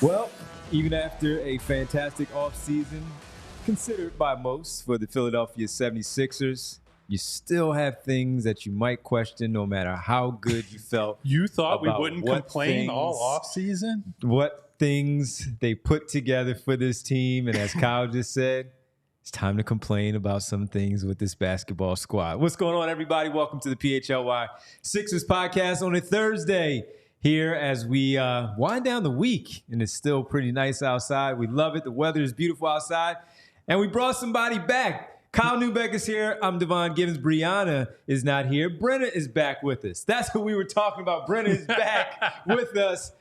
Well, even after a fantastic offseason, considered by most for the Philadelphia 76ers, you still have things that you might question no matter how good you felt. You thought we wouldn't complain all offseason? What things they put together for this team. And as Kyle just said, it's time to complain about some things with this basketball squad. What's going on, everybody? Welcome to the PHLY Sixers podcast on a Thursday here as we wind down the week. And it's still pretty nice outside. We love it. The weather is beautiful outside. And we brought somebody back. Kyle Neubeck is here. I'm Devon Givens. Brianna is not here. Brenna is back with us. That's what we were talking about. Brenna is back with us.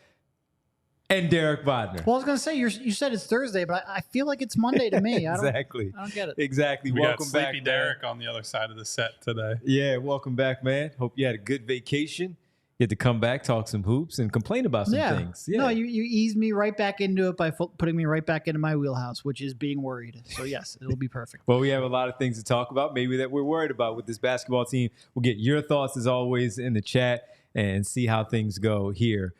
And Derek Bodner. Well, I was going to say, you said it's Thursday, but I feel like it's Monday to me. Exactly. I don't get it. Exactly. We welcome got Sleepy back, Derek man. on the other side of the set today. Yeah, welcome back, man. Hope you had a good vacation. You had to come back, talk some hoops, and complain about some things. Yeah. No, you eased me right back into it by putting me right back into my wheelhouse, which is being worried. So, yes, it'll be perfect. Well, we have a lot of things to talk about, maybe that we're worried about with this basketball team. We'll get your thoughts, as always, in the chat and see how things go here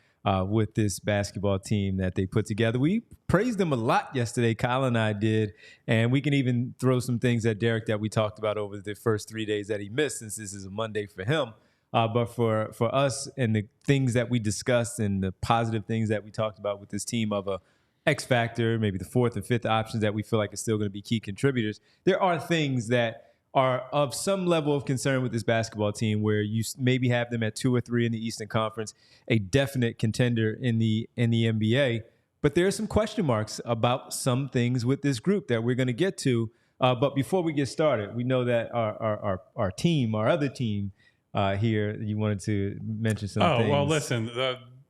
with this basketball team that they put together. We praised them a lot yesterday, Kyle and I did, and we can even throw some things at Derek that we talked about over the first 3 days that he missed, since this is a Monday for him. But for us and the things that we discussed and the positive things that we talked about with this team of a X factor, maybe the fourth and fifth options that we feel like is still going to be key contributors, there are things that are of some level of concern with this basketball team where you maybe have them at 2 or 3 in the Eastern Conference, a definite contender in the NBA. But there are some question marks about some things with this group that we're going to get to. But before we get started, we know that our team, our other team, here, you wanted to mention some things. Oh, well, listen,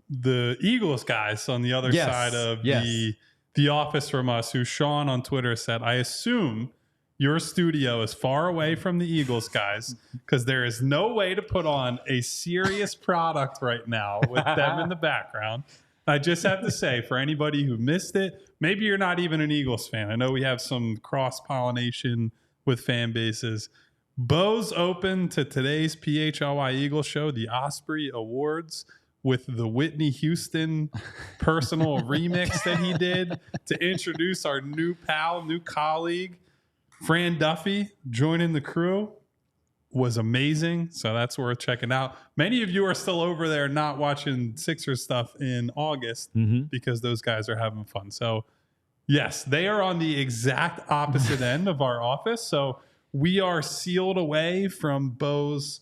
the Eagles guys on the other side of the office from us, who Sean on Twitter said, I assume your studio is far away from the Eagles guys because there is no way to put on a serious product right now with them in the background. I just have to say, for anybody who missed it, maybe you're not even an Eagles fan. I know we have some cross-pollination with fan bases. Bo's open to today's PHLY Eagles show, the Osprey Awards, with the Whitney Houston personal remix that he did to introduce our new pal, new colleague, Fran Duffy, joining the crew. Was amazing. So that's worth checking out. Many of you are still over there not watching Sixers stuff in August because those guys are having fun. So, yes, they are on the exact opposite end of our office. So, we are sealed away from Bo's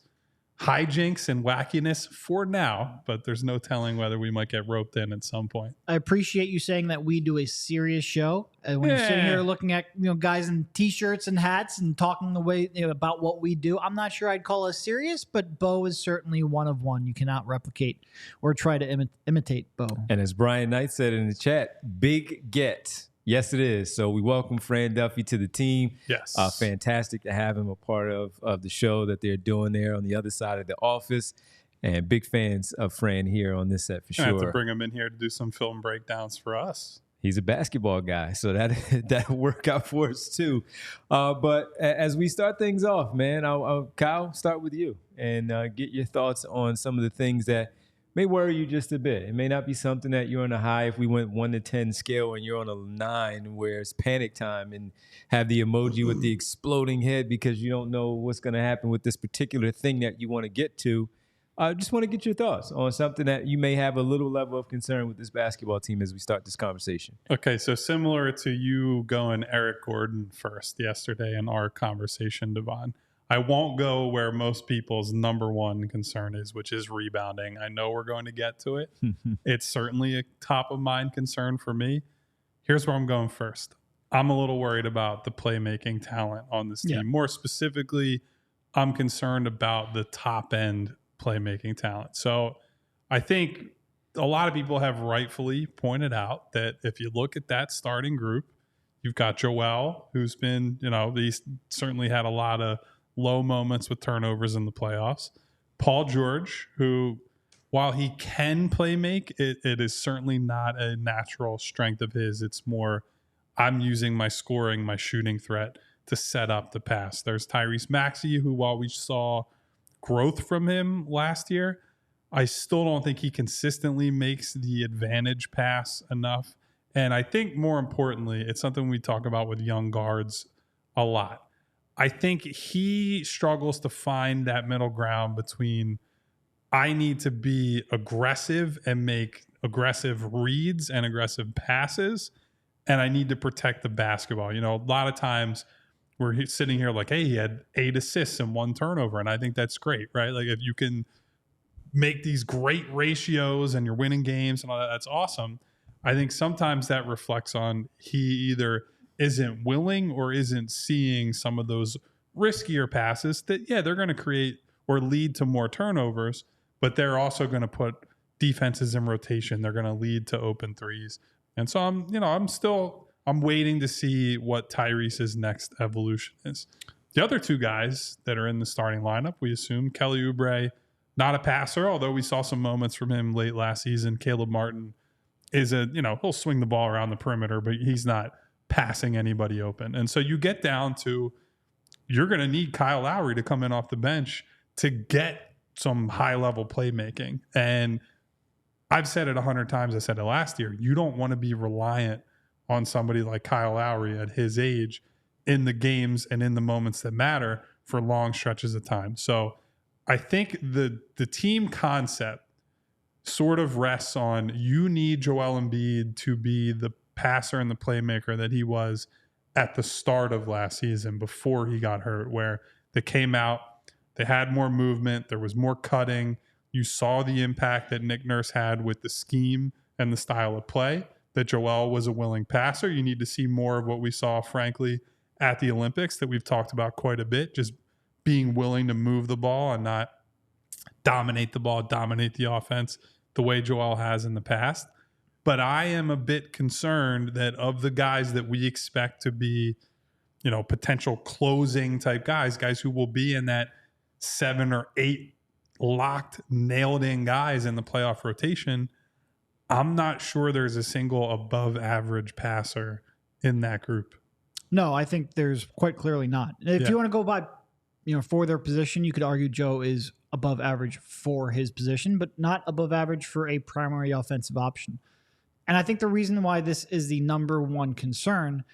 hijinks and wackiness for now, but there's no telling whether we might get roped in at some point. I appreciate you saying that we do a serious show. And when you're sitting here looking at guys in T-shirts and hats and talking the way about what we do, I'm not sure I'd call us serious, but Bo is certainly one of one. You cannot replicate or try to imitate Bo. And as Brian Knight said in the chat, big get. Yes, it is. So we welcome Fran Duffy to the team. Yes. Fantastic to have him a part of the show that they're doing there on the other side of the office. And big fans of Fran here on this set for sure. I have to bring him in here to do some film breakdowns for us. He's a basketball guy, so that'll work out for us too. But as we start things off, man, Kyle, start with you and get your thoughts on some of the things that may worry you just a bit. It may not be something that you're on a high if we went 1 to 10 scale and you're on a 9 where it's panic time and have the emoji with the exploding head because you don't know what's going to happen with this particular thing that you want to get to. I just want to get your thoughts on something that you may have a little level of concern with this basketball team as we start this conversation. Okay, so similar to you going Eric Gordon first yesterday in our conversation, Devon, I won't go where most people's number one concern is, which is rebounding. I know we're going to get to it. It's certainly a top of mind concern for me. Here's where I'm going first. I'm a little worried about the playmaking talent on this team. Yeah. More specifically, I'm concerned about the top end playmaking talent. So I think a lot of people have rightfully pointed out that if you look at that starting group, you've got Joel, who's been, he's certainly had a lot of low moments with turnovers in the playoffs. Paul George, who, while he can play make, it is certainly not a natural strength of his. It's more, I'm using my scoring, my shooting threat to set up the pass. There's Tyrese Maxey, who, while we saw growth from him last year, I still don't think he consistently makes the advantage pass enough. And I think more importantly, it's something we talk about with young guards a lot. I think he struggles to find that middle ground between I need to be aggressive and make aggressive reads and aggressive passes, and I need to protect the basketball. You know, a lot of times we're sitting here like, hey, he had 8 assists and 1 turnover, and I think that's great, right? Like if you can make these great ratios and you're winning games and all that, that's awesome. I think sometimes that reflects on he either isn't willing or isn't seeing some of those riskier passes that, yeah, they're going to create or lead to more turnovers, but they're also going to put defenses in rotation. They're going to lead to open threes. And so I'm waiting to see what Tyrese's next evolution is. The other 2 guys that are in the starting lineup, we assume Kelly Oubre, not a passer, although we saw some moments from him late last season. Caleb Martin is he'll swing the ball around the perimeter, but he's not passing anybody open. And so you get down to, you're going to need Kyle Lowry to come in off the bench to get some high-level playmaking. And I've said it 100 times. I said it last year. You don't want to be reliant on somebody like Kyle Lowry at his age in the games and in the moments that matter for long stretches of time. So I think the team concept sort of rests on, you need Joel Embiid to be the passer and the playmaker that he was at the start of last season before he got hurt, where they came out, they had more movement, there was more cutting. You saw the impact that Nick Nurse had with the scheme and the style of play, that Joel was a willing passer. You need to see more of what we saw, frankly, at the Olympics that we've talked about quite a bit, just being willing to move the ball and not dominate the ball, dominate the offense the way Joel has in the past. But I am a bit concerned that of the guys that we expect to be, potential closing type guys who will be in that 7 or 8 locked, nailed in guys in the playoff rotation, I'm not sure there's a single above average passer in that group. No, I think there's quite clearly not. If you want to go by, for their position, you could argue Joe is above average for his position, but not above average for a primary offensive option. And I think the reason why this is the number one concern,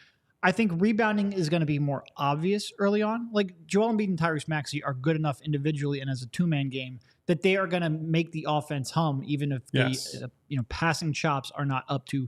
I think rebounding is going to be more obvious early on. Like Joel Embiid and Tyrese Maxey are good enough individually and as a 2-man game that they are going to make the offense hum, even if the passing chops are not up to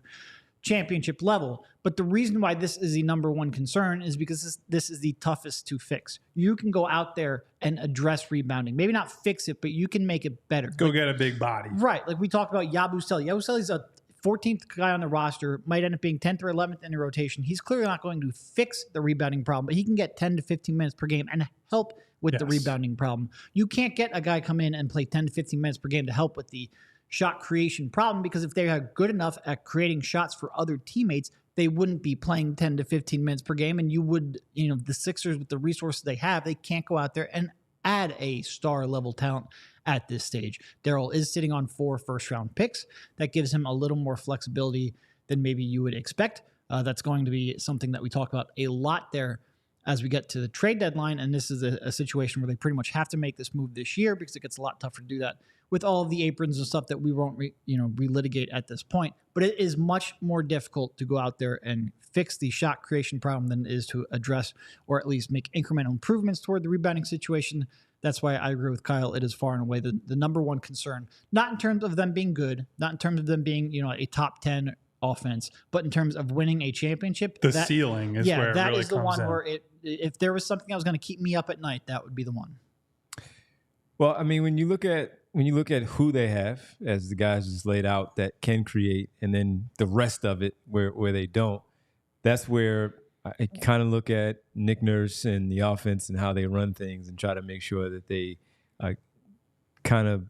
championship level. But the reason why this is the number one concern is because this is the toughest to fix. You can go out there and address rebounding. Maybe not fix it, but you can make it better. Go get a big body. Right. Like we talked about Yabusele. Yabusele's a 14th guy on the roster, might end up being 10th or 11th in the rotation. He's clearly not going to fix the rebounding problem, but he can get 10 to 15 minutes per game and help with the rebounding problem. You can't get a guy come in and play 10 to 15 minutes per game to help with the shot creation problem, because if they are good enough at creating shots for other teammates, they wouldn't be playing 10 to 15 minutes per game. And you would, the Sixers, with the resources they have, they can't go out there and add a star level talent at this stage. Daryl is sitting on 4 first-round picks. That gives him a little more flexibility than maybe you would expect. That's going to be something that we talk about a lot there as we get to the trade deadline. And this is a situation where they pretty much have to make this move this year, because it gets a lot tougher to do that with all of the aprons and stuff that we won't relitigate at this point. But it is much more difficult to go out there and fix the shot creation problem than it is to address, or at least make incremental improvements toward the rebounding situation. That's why I agree with Kyle. It is far and away the number one concern, not in terms of them being good, not in terms of them being, a top 10 offense, but in terms of winning a championship. The ceiling is where it that really is the comes one in. where if there was something that was going to keep me up at night, that would be the one. Well, I mean, when you look at who they have, as the guys just laid out, that can create, and then the rest of it where they don't, that's where I kind of look at Nick Nurse and the offense and how they run things, and try to make sure that they kind of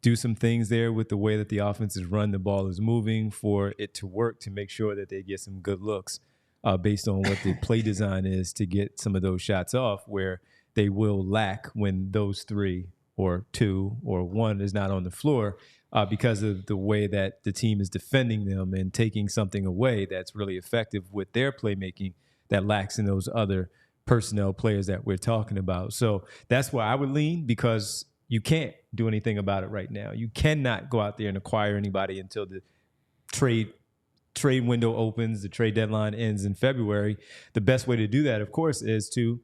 do some things there with the way that the offense is run, the ball is moving, for it to work, to make sure that they get some good looks based on what the play design is to get some of those shots off, where they will lack when those 3 or 2 or 1 is not on the floor because of the way that the team is defending them and taking something away that's really effective with their playmaking that lacks in those other personnel players that we're talking about. So that's where I would lean, because you can't do anything about it right now. You cannot go out there and acquire anybody until the trade window opens, the trade deadline ends in February. The best way to do that, of course, is to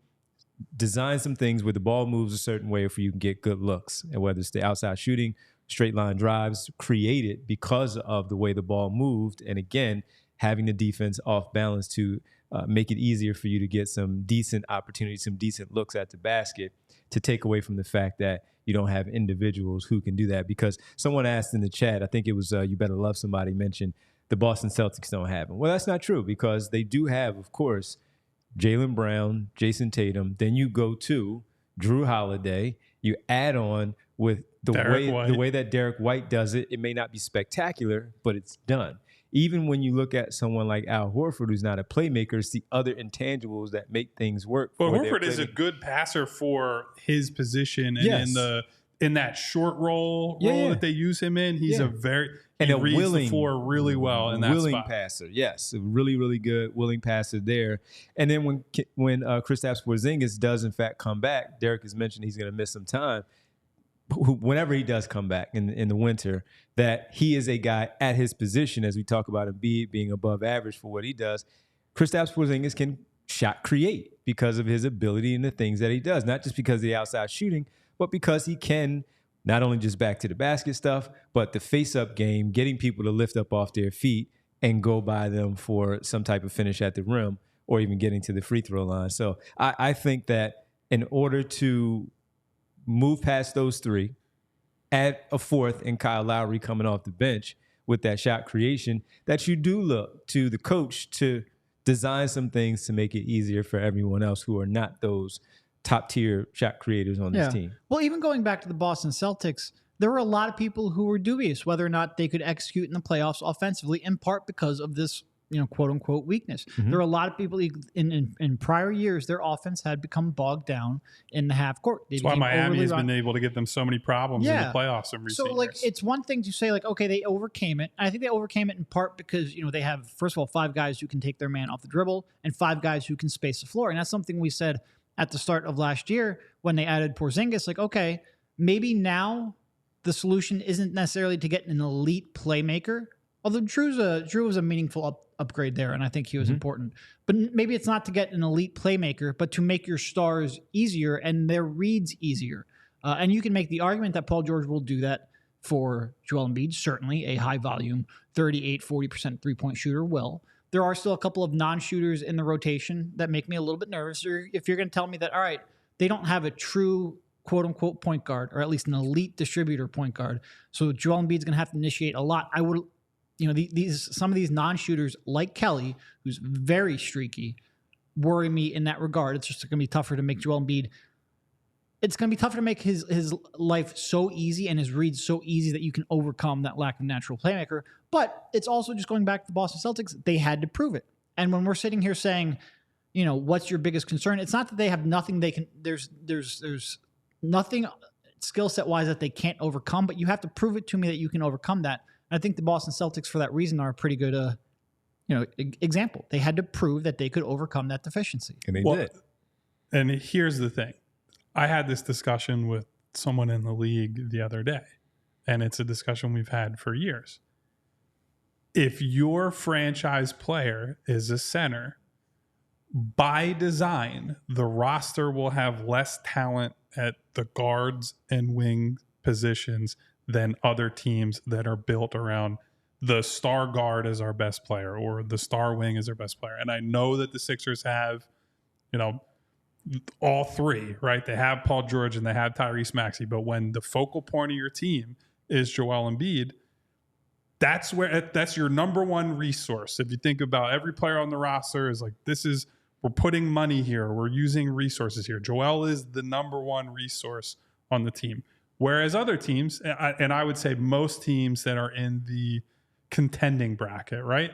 design some things where the ball moves a certain way for you can get good looks. And whether it's the outside shooting, straight line drives, created because of the way the ball moved. And again, having the defense off balance to make it easier for you to get some decent opportunities, some decent looks at the basket, to take away from the fact that you don't have individuals who can do that. Because someone asked in the chat, I think it was You Better Love Somebody, mentioned the Boston Celtics don't have them. Well, that's not true, because they do have, of course, Jaylen Brown, Jason Tatum. Then you go to Drew Holiday. You add on with the way that Derek White does it. It may not be spectacular, but it's done. Even when you look at someone like Al Horford, who's not a playmaker, it's the other intangibles that make things work. But Horford is a good passer for his position, and in that short role that they use him in, he's he reads the floor really well in that willing spot. Passer. Yes, a really, really good willing passer there. And then when Kristaps Porzingis does in fact come back, Derek has mentioned he's going to miss some time. Whenever he does come back in the winter, that he is a guy at his position, as we talk about Embiid being above average for what he does. Kristaps Porzingis can shot create because of his ability and the things that he does, not just because of the outside shooting, but because he can not only just back to the basket stuff, but the face-up game, getting people to lift up off their feet and go by them for some type of finish at the rim or even getting to the free throw line. So I think that in order to move past those three, add a fourth in Kyle Lowry coming off the bench with that shot creation, that you do look to the coach to design some things to make it easier for everyone else who are not those top-tier shot creators on this team. Well, even going back to the Boston Celtics, there were a lot of people who were dubious whether or not they could execute in the playoffs offensively, in part because of this, quote-unquote weakness. Mm-hmm. There are a lot of people in prior years, their offense had become bogged down in the half court. That's why Miami has been able to give them so many problems in the playoffs in recent years. It's one thing to say, okay, they overcame it. I think they overcame it in part because, they have, first of all, 5 guys who can take their man off the dribble and 5 guys who can space the floor. And that's something we said at the start of last year when they added Porzingis, okay, maybe now the solution isn't necessarily to get an elite playmaker, although Drew was a meaningful upgrade there, and I think he was important. But maybe it's not to get an elite playmaker, but to make your stars easier and their reads easier. And you can make the argument that Paul George will do that for Joel Embiid, certainly a high-volume 38-40% three-point shooter will. There are still a couple of non-shooters in the rotation that make me a little bit nervous. Or if you're going to tell me that, all right, they don't have a true quote-unquote point guard, or at least an elite distributor point guard, so Joel Embiid's going to have to initiate a lot. I would, some of these non-shooters like Kelly, who's very streaky, worry me in that regard. It's just going to be tougher to make Joel Embiid. It's going to be tougher to make his life so easy and his reads so easy that you can overcome that lack of natural playmaker. But it's also just going back to the Boston Celtics. They had to prove it. And when we're sitting here saying, what's your biggest concern? It's not that they have nothing they can. There's nothing skill set wise that they can't overcome. But you have to prove it to me that you can overcome that. And I think the Boston Celtics, for that reason, are a pretty good, example. They had to prove that they could overcome that deficiency, and they did. And here's the thing. I had this discussion with someone in the league the other day, and it's a discussion we've had for years. If your franchise player is a center, by design, the roster will have less talent at the guards and wing positions than other teams that are built around the star guard as our best player or the star wing as our best player. And I know that the Sixers have, all three, right? They have Paul George and they have Tyrese Maxey. But when the focal point of your team is Joel Embiid, that's your number one resource. If you think about every player on the roster is like, we're putting money here. We're using resources here. Joel is the number one resource on the team. Whereas other teams, and I would say most teams that are in the contending bracket, right?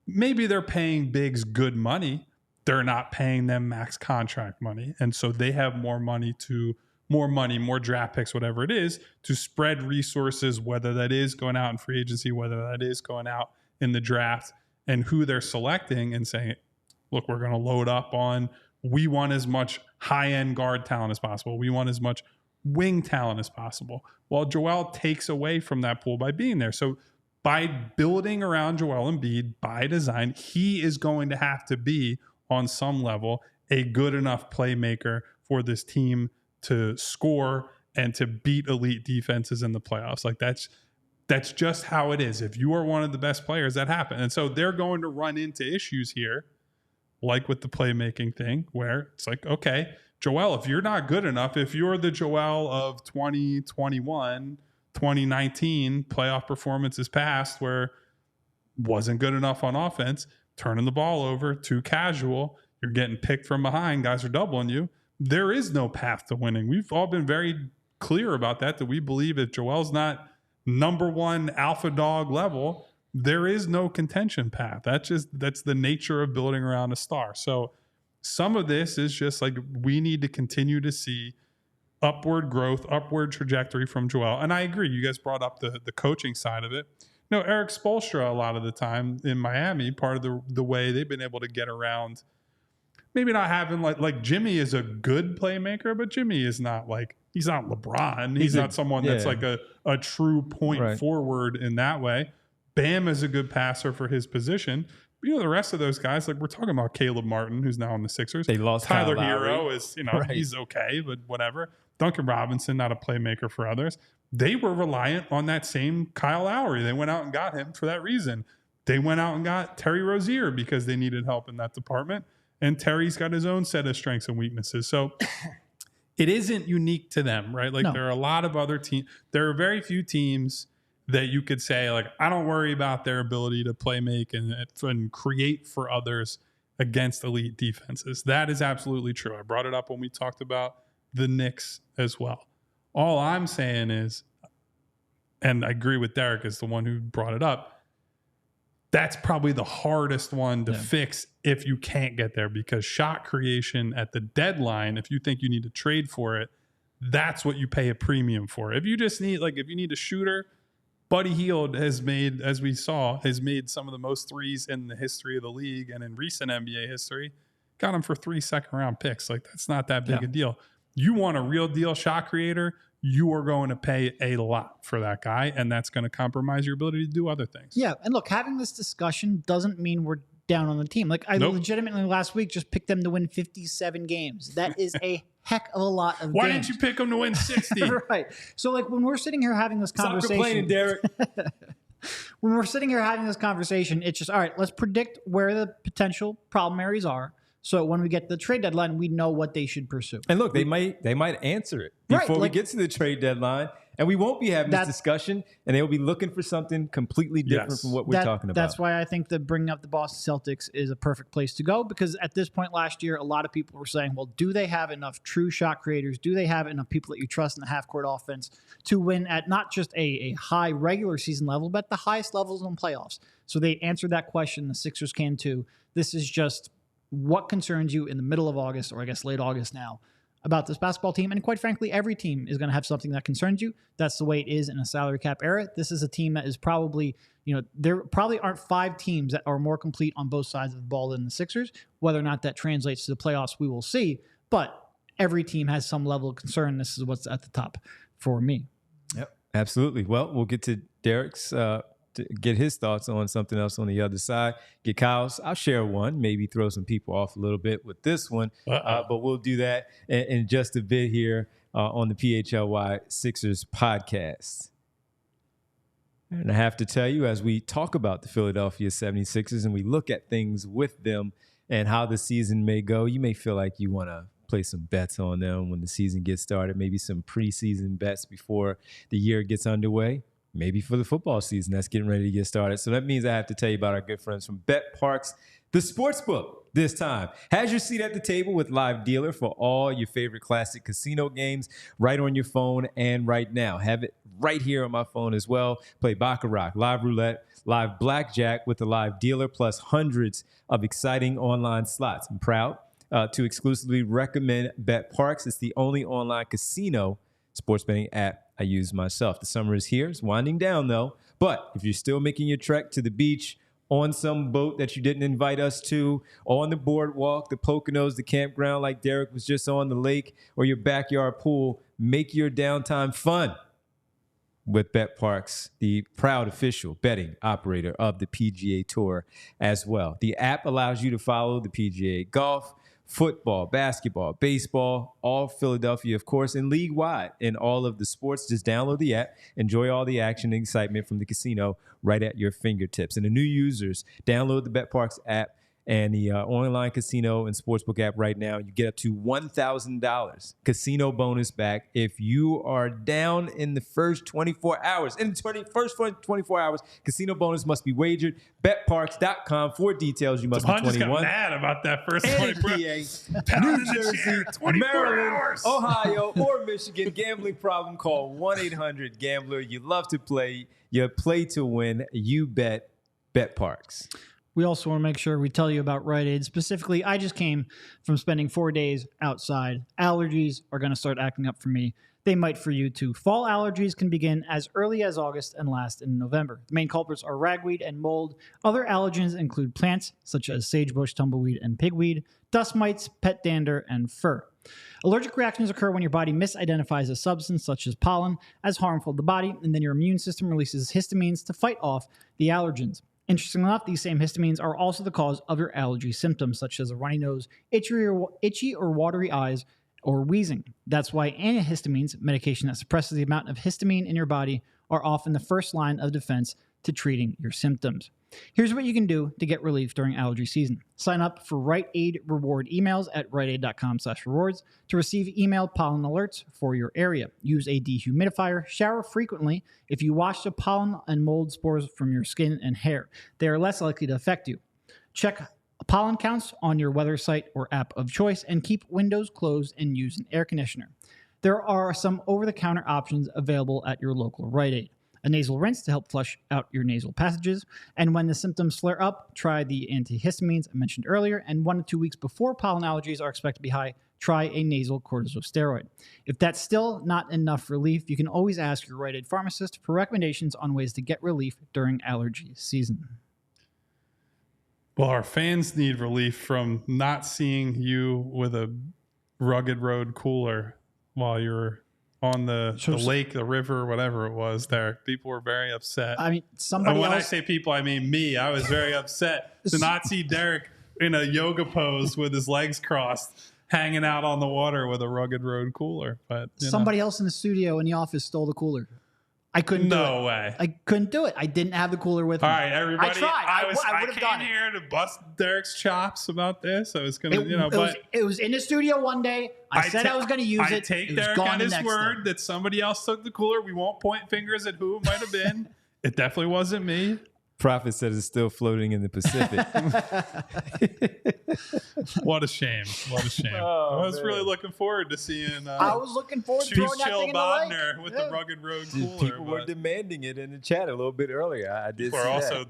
Maybe they're paying bigs good money. They're not paying them max contract money. And so they have more money, more draft picks, whatever it is, to spread resources, whether that is going out in free agency, whether that is going out in the draft, and who they're selecting and saying, look, we're going to load up on, we want as much high-end guard talent as possible. We want as much wing talent as possible. Well, Joel takes away from that pool by being there. So by building around Joel Embiid by design, he is going to have to be on some level a good enough playmaker for this team to score and to beat elite defenses in the playoffs. Like that's just how it is. If you are one of the best players, that happens. And so they're going to run into issues here, like with the playmaking thing, where it's like, okay, Joel, if you're not good enough, if you're the Joel of 2021, 2019 playoff performances past where wasn't good enough on offense, turning the ball over, too casual, you're getting picked from behind, guys are doubling you, there is no path to winning. We've all been very clear about that we believe if Joel's not number one alpha dog level, there is no contention path. That's the nature of building around a star. So some of this is just like we need to continue to see upward growth, upward trajectory from Joel. And I agree. You guys brought up the coaching side of it. No, Eric Spoelstra, a lot of the time in Miami, part of the way they've been able to get around, maybe not having like Jimmy is a good playmaker, but Jimmy is not like, he's not LeBron. He's not someone that's like a true point forward in that way. Bam is a good passer for his position. But, the rest of those guys, like we're talking about Caleb Martin, who's now on the Sixers. They lost Tyler Hero is, he's okay, but whatever. Duncan Robinson, not a playmaker for others. They were reliant on that same Kyle Lowry. They went out and got him for that reason. They went out and got Terry Rozier because they needed help in that department. And Terry's got his own set of strengths and weaknesses. So it isn't unique to them, right? Like there are a lot of other teams. There are very few teams that you could say, like, I don't worry about their ability to play make and create for others against elite defenses. That is absolutely true. I brought it up when we talked about the Knicks as well. All I'm saying is, and I agree with Derek as the one who brought it up, that's probably the hardest one to fix if you can't get there, because shot creation at the deadline, if you think you need to trade for it, that's what you pay a premium for. If you just need, like, if you need a shooter, Buddy Hield has made, as we saw, some of the most threes in the history of the league and in recent NBA history. Got him for 3 second-round picks. Like, that's not that big a deal. You want a real deal shot creator, you are going to pay a lot for that guy, and that's going to compromise your ability to do other things. Yeah, and look, having this discussion doesn't mean we're down on the team. Like, I legitimately last week just picked them to win 57 games. That is a heck of a lot of Why games. didn't you pick them to win 60? Right. So, like, when we're sitting here having this conversation... Stop complaining, Derek. When we're sitting here having this conversation, it's just, all right, let's predict where the potential problem areas are. So when we get to the trade deadline, we know what they should pursue. And look, they might answer it before we get to the trade deadline, and we won't be having this discussion, and they'll be looking for something completely different from what we're talking about. That's why I think that bringing up the Boston Celtics is a perfect place to go, because at this point last year, a lot of people were saying, well, do they have enough true shot creators? Do they have enough people that you trust in the half-court offense to win at not just a high regular season level, but the highest levels in playoffs? So they answered that question. The Sixers can too. This is just what concerns you in the middle of August, or I guess late August now, about this basketball team. And quite frankly, every team is going to have something that concerns you. That's the way it is in a salary cap era. This is a team that is probably, there probably aren't 5 teams that are more complete on both sides of the ball than the Sixers. Whether or not that translates to the playoffs, we will see. But every team has some level of concern. This is what's at the top for me. Yep, absolutely. Well, we'll get to Derek's to get his thoughts on something else on the other side. Get Kyle's. I'll share one, maybe throw some people off a little bit with this one, but we'll do that in just a bit here on the PHLY Sixers podcast. And I have to tell you, as we talk about the Philadelphia 76ers and we look at things with them and how the season may go, you may feel like you want to play some bets on them when the season gets started, maybe some preseason bets before the year gets underway. Maybe for the football season that's getting ready to get started. So that means I have to tell you about our good friends from Bet Parks, the sportsbook. This time has your seat at the table with live dealer for all your favorite classic casino games right on your phone. And right now, have it right here on my phone as well. Play Baccarat, live roulette, live blackjack with the live dealer, plus hundreds of exciting online slots. I'm proud to exclusively recommend Bet Parks. It's the only online casino sports betting app I use myself. The summer is here. It's winding down, though. But if you're still making your trek to the beach on some boat that you didn't invite us to, on the boardwalk, the Poconos, the campground like Derek was just on, the lake, or your backyard pool, make your downtime fun with BetParx, the proud official betting operator of the PGA Tour as well. The app allows you to follow the PGA golf, football, basketball, baseball, all Philadelphia, of course, and league-wide in all of the sports. Just download the app. Enjoy all the action and excitement from the casino right at your fingertips. And the new users, download the BetParx app and the online casino and sportsbook app right now. You get up to $1,000 casino bonus back if you are down in the first 24 hours. In the first 24 hours, casino bonus must be wagered. BetParx.com for details. You must be 21. Just got mad about that first 24 hours. New Jersey, Maryland, Ohio, or Michigan. Gambling problem, call 1-800-GAMBLER. You love to play. You play to win. You bet BetParx. We also want to make sure we tell you about Rite Aid. Specifically, I just came from spending 4 days outside. Allergies are going to start acting up for me. They might for you too. Fall allergies can begin as early as August and last in November. The main culprits are ragweed and mold. Other allergens include plants such as sagebush, tumbleweed, and pigweed, dust mites, pet dander, and fur. Allergic reactions occur when your body misidentifies a substance such as pollen as harmful to the body, and then your immune system releases histamines to fight off the allergens. Interestingly enough, these same histamines are also the cause of your allergy symptoms, such as a runny nose, itchy or watery eyes, or wheezing. That's why antihistamines, medication that suppresses the amount of histamine in your body, are often the first line of defense to treating your symptoms. Here's what you can do to get relief during allergy season. Sign up for Rite Aid reward emails at riteaid.com/rewards to receive email pollen alerts for your area. Use a dehumidifier. Shower frequently if you wash the pollen and mold spores from your skin and hair. They are less likely to affect you. Check pollen counts on your weather site or app of choice, and keep windows closed and use an air conditioner. There are some over-the-counter options available at your local Rite Aid. A nasal rinse to help flush out your nasal passages. And when the symptoms flare up, try the antihistamines I mentioned earlier. And 1 to 2 weeks before pollen allergies are expected to be high, try a nasal corticosteroid. If that's still not enough relief, you can always ask your Rite Aid pharmacist for recommendations on ways to get relief during allergy season. Well, our fans need relief from not seeing you with a Rugged Road cooler while you're on the lake, the river, whatever it was there. People were very upset. I mean, when I say people, I mean me. I was very upset to not see Derek in a yoga pose with his legs crossed, hanging out on the water with a Rugged Road cooler. But somebody else in the studio in the office stole the cooler. I couldn't do it. No way. I couldn't do it. I didn't have the cooler with me. All right, everybody. I tried. I came here to bust Derek's chops about this. I was going to, it was in the studio one day. I said I was going to use it. I take Derek on his word that somebody else took the cooler. We won't point fingers at who it might have been. It definitely wasn't me. Prophet said it's still floating in the Pacific. What a shame. What a shame. I was really looking forward to seeing I was looking forward to throwing that thing in the Bodner lake. with the Rugged Road cooler. People were demanding it in the chat a little bit earlier. I did. We're also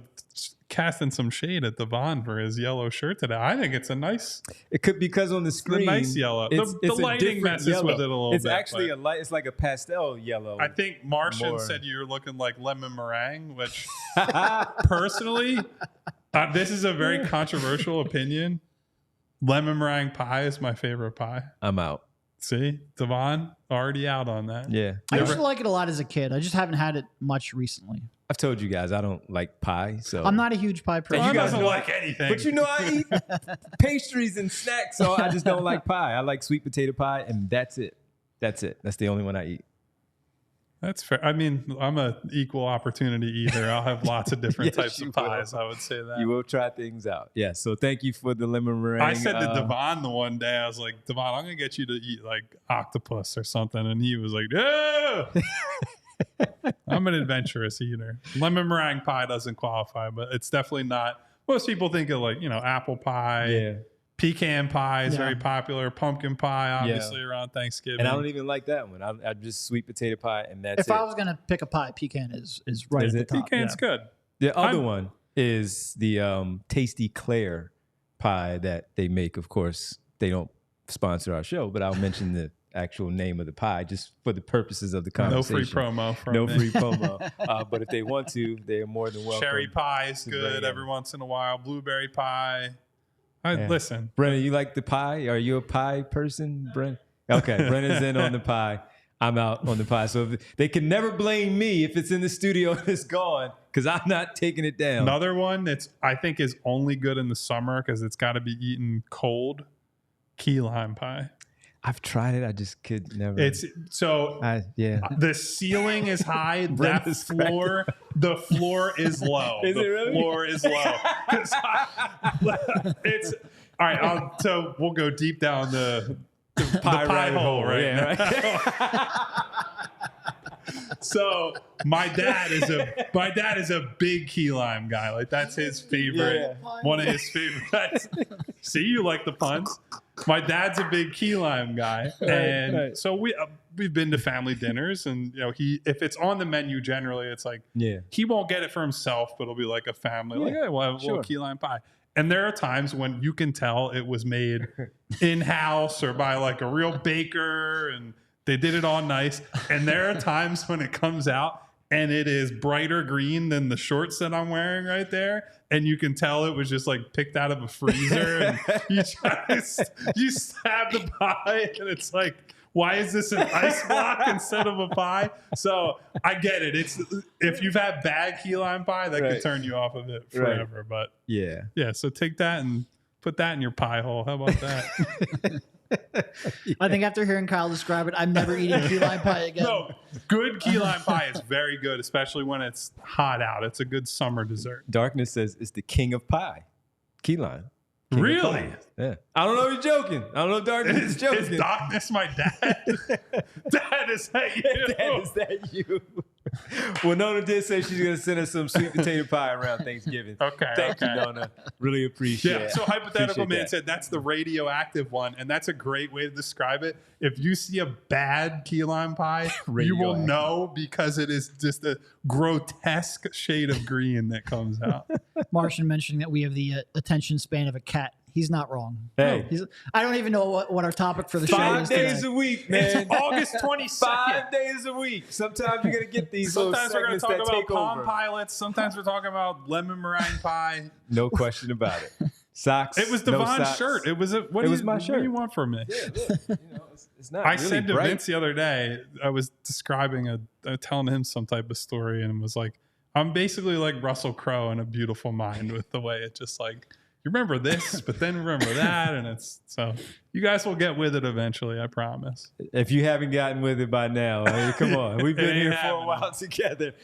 casting some shade at Devon for his yellow shirt today. I think it's a nice. It could because on the screen, a nice yellow. The lighting messes yellow. with it a little it's bit. It's actually a light. It's like a pastel yellow. I think Martian said you're looking like lemon meringue, which personally, this is a very controversial opinion. Lemon meringue pie is my favorite pie. I'm out. See, Devon already out on that. Yeah, I used to like it a lot as a kid. I just haven't had it much recently. I've told you guys I don't like pie, so I'm not a huge pie person. You guys don't like anything, but I eat pastries and snacks, so I just don't like pie. I like sweet potato pie, and that's it. That's the only one I eat. That's fair. I mean, I'm an equal opportunity eater. I'll have lots of different types of pies. I would say that. You will try things out. Yeah. So thank you for the lemon meringue. I said to Devon the one day, I was like, Devon, I'm going to get you to eat like octopus or something. And he was like, no. I'm an adventurous eater. Lemon meringue pie doesn't qualify, but it's definitely not. Most people think of like, apple pie. Yeah. Pecan pie is very popular. Pumpkin pie, obviously, around Thanksgiving. And I don't even like that one. I just sweet potato pie, and that's it. If I was going to pick a pie, pecan is right at the top. Pecan's good. The other one is the Tasty Claire pie that they make. Of course, they don't sponsor our show, but I'll mention the actual name of the pie, just for the purposes of the conversation. No free promo from No me. free promo. But if they want to, they're more than welcome. Cherry pie is good every once in a while. Blueberry pie. Listen. Brennan, you like the pie? Are you a pie person, Brennan? Okay, Brennan's in on the pie. I'm out on the pie. So they can never blame me if it's in the studio and it's gone, because I'm not taking it down. Another one that's I think is only good in the summer because it's got to be eaten cold, key lime pie. I've tried it. I just could never. It's so the ceiling is high. The floor is low. Is it really? Floor is low. It's all right. So we'll go deep down the pie hole right now. Right? So my dad is a big key lime guy. Like that's his favorite. One of his favorites. See, you like the puns. My dad's a big key lime guy, and so we've been to family dinners, and if it's on the menu, generally it's like he won't get it for himself, but it'll be like a family. Like, hey, we'll have a little key lime pie. And there are times when you can tell it was made in-house or by like a real baker, and they did it all nice. And there are times when it comes out and it is brighter green than the shorts that I'm wearing right there. And you can tell it was just like picked out of a freezer. And you stab the pie and it's like, why is this an ice block instead of a pie? So I get it. It's if you've had bad key lime pie, that could turn you off of it forever. But yeah. So take that and put that in your pie hole. How about that? I think after hearing Kyle describe it, I'm never eating key lime pie again. No, good key lime pie is very good, especially when it's hot out. It's a good summer dessert. Darkness says it's the king of pie. Key lime. Really? Yeah. I don't know if you're joking. I don't know if Darkness is joking. Is Darkness my dad? Dad, is that you? Dad, is that you? Well, Nona did say she's going to send us some sweet potato pie around Thanksgiving. Thank you, Nona. Really appreciate it. Yeah, so Hypothetical Man said that's the radioactive one, and that's a great way to describe it. If you see a bad key lime pie, you will know because it is just a grotesque shade of green that comes out. Martian mentioning that we have the attention span of a cat. He's not wrong. Hey. I don't even know what our topic for the show is. 5 days a week, man. It's August 22nd. 5 days a week. Sometimes you're going to get these Sometimes we're going to talk about Palm Pilots. Sometimes we're talking about lemon meringue pie. No question about it. Socks. It was Devon's shirt. It was my shirt. What do you want from me? Yeah. It's not I really said to bright. Vince the other day, I was describing telling him some type of story, and was like, I'm basically like Russell Crowe in A Beautiful Mind with the way it just like, you remember this, but then remember that, and it's so you guys will get with it eventually, I promise. If you haven't gotten with it by now, I mean, come on, we've been here for a while together.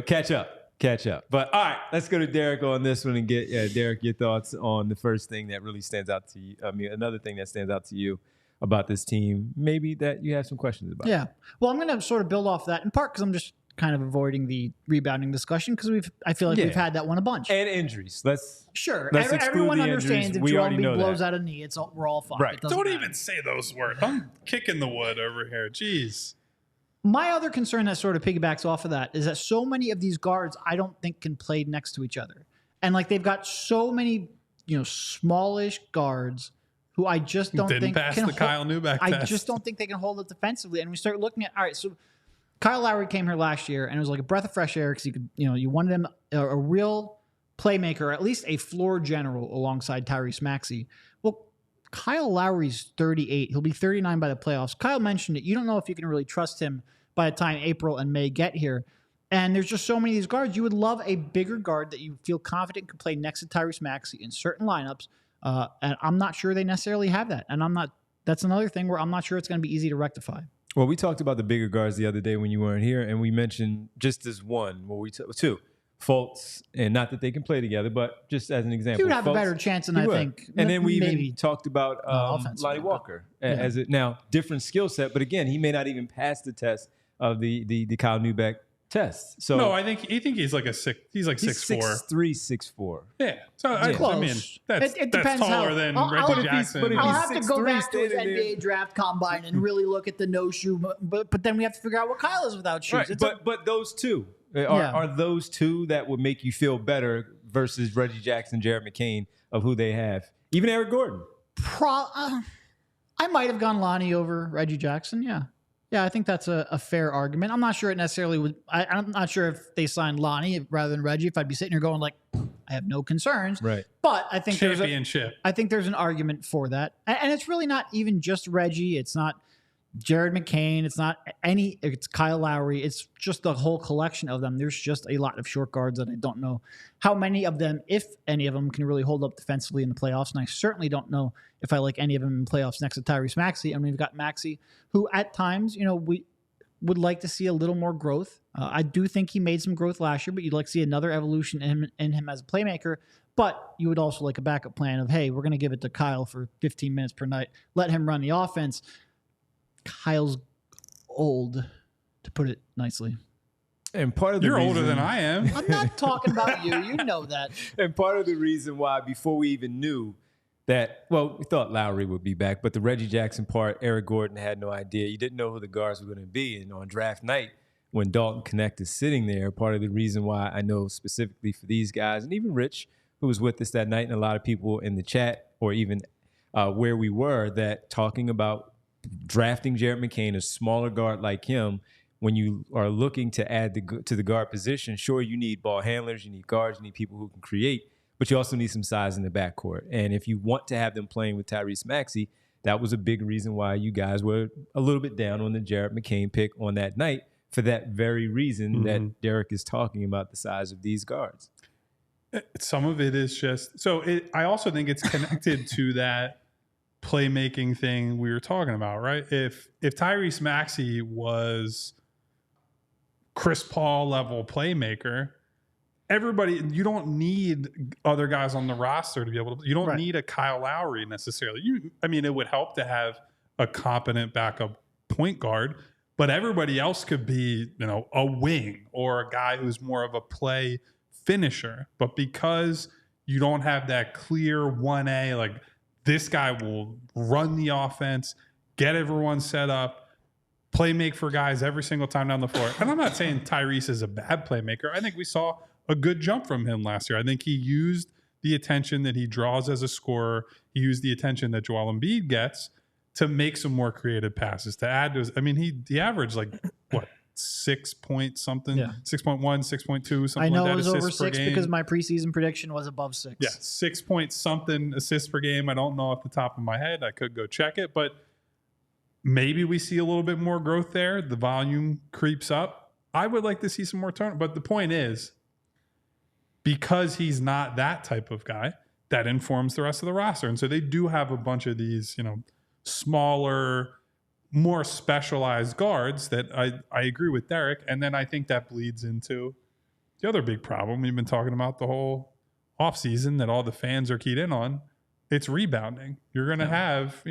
Catch up. But all right, let's go to Derek on this one and get Derek your thoughts on the first thing that really stands out to you. I mean, another thing that stands out to you about this team, maybe that you have some questions about. Yeah, well, I'm going to sort of build off that in part because I'm just kind of avoiding the rebounding discussion because I feel like we've had that one a bunch. And injuries. Let's everyone understands if Joel Embiid blows that. out a knee, we're all fine. Right. Don't even say those words. I'm kicking the wood over here. Jeez. My other concern that sort of piggybacks off of that is that so many of these guards I don't think can play next to each other. And like they've got so many, smallish guards who I just don't think pass the Kyle Neubeck test. I just don't think they can hold it defensively. And we start looking at, all right, so Kyle Lowry came here last year, and it was like a breath of fresh air because you wanted him a real playmaker, or at least a floor general alongside Tyrese Maxey. Well, Kyle Lowry's 38. He'll be 39 by the playoffs. Kyle mentioned it. You don't know if you can really trust him by the time April and May get here. And there's just so many of these guards. You would love a bigger guard that you feel confident can play next to Tyrese Maxey in certain lineups. And I'm not sure they necessarily have that. And that's another thing where I'm not sure it's going to be easy to rectify. Well, we talked about the bigger guards the other day when you weren't here, and we mentioned just as one, two, Fultz, and not that they can play together, but just as an example. He would have a better chance than I think. And then we maybe even talked about Lonnie Walker as a now different skill set, but again, he may not even pass the test of the Kyle Neubeck test. So no, I think he's like he's 6'4", 6'4". Yeah, so close. I mean that's depends taller than Reggie Jackson. I'll have to go back to his NBA draft combine and really look at the no shoe, but then we have to figure out what Kyle is without shoes. Right. But those two are those two that would make you feel better versus Reggie Jackson, Jared McCain of who they have, even Eric Gordon. I might have gone Lonnie over Reggie Jackson. Yeah. Yeah, I think that's a fair argument. I'm not sure it necessarily would. I'm not sure if they signed Lonnie rather than Reggie, if I'd be sitting here going like, I have no concerns. Right. But I think championship. I think there's an argument for that. And it's really not even just Reggie. It's not Jared McCain. It's Kyle Lowry. It's just the whole collection of them. There's just a lot of short guards that I don't know how many of them, if any of them, can really hold up defensively in the playoffs. And I certainly don't know if I like any of them in playoffs next to Tyrese Maxey. I mean, we've got Maxey, who at times, we would like to see a little more growth. I do think he made some growth last year, but you'd like to see another evolution in him as a playmaker. But you would also like a backup plan of, hey, we're going to give it to Kyle for 15 minutes per night. Let him run the offense. Kyle's old, to put it nicely. And part of the You're reason, older than I am. I'm not talking about you. You know that. And part of the reason why, before we even knew that, well, we thought Lowry would be back, but the Reggie Jackson part, Eric Gordon had no idea. You didn't know who the guards were going to be. And on draft night, when Dalton Knecht is sitting there, part of the reason why I know specifically for these guys, and even Rich, who was with us that night, and a lot of people in the chat, or even where we were, that talking about drafting Jared McCain, a smaller guard like him, when you are looking to add to the guard position, sure, you need ball handlers, you need guards, you need people who can create, but you also need some size in the backcourt. And if you want to have them playing with Tyrese Maxey, that was a big reason why you guys were a little bit down on the Jared McCain pick on that night, for that very reason that Derek is talking about, the size of these guards. Some of it is just, I also think it's connected to that playmaking thing we were talking about, right? If Tyrese Maxey was Chris Paul level playmaker, you don't need other guys on the roster to be able to, you don't need a Kyle Lowry necessarily. It would help to have a competent backup point guard, but everybody else could be, a wing or a guy who's more of a play finisher. But because you don't have that clear 1A, like, this guy will run the offense, get everyone set up, make for guys every single time down the floor. And I'm not saying Tyrese is a bad playmaker. I think we saw a good jump from him last year. I think he used the attention that he draws as a scorer. He used the attention that Joel Embiid gets to make some more creative passes, to add to his, he averaged 6 point something, 6.1, 6.2, something. I know like that, it was over 6 game. because my preseason prediction was above 6. Yeah, 6 point something assists per game. I don't know off the top of my head. I could go check it, but maybe we see a little bit more growth there. The volume creeps up. I would like to see some more turn. But the point is, because he's not that type of guy, that informs the rest of the roster. And so they do have a bunch of these, smaller, more specialized guards that I agree with Derek. And then I think that bleeds into the other big problem we've been talking about the whole offseason that all the fans are keyed in on. It's rebounding. You're going to have,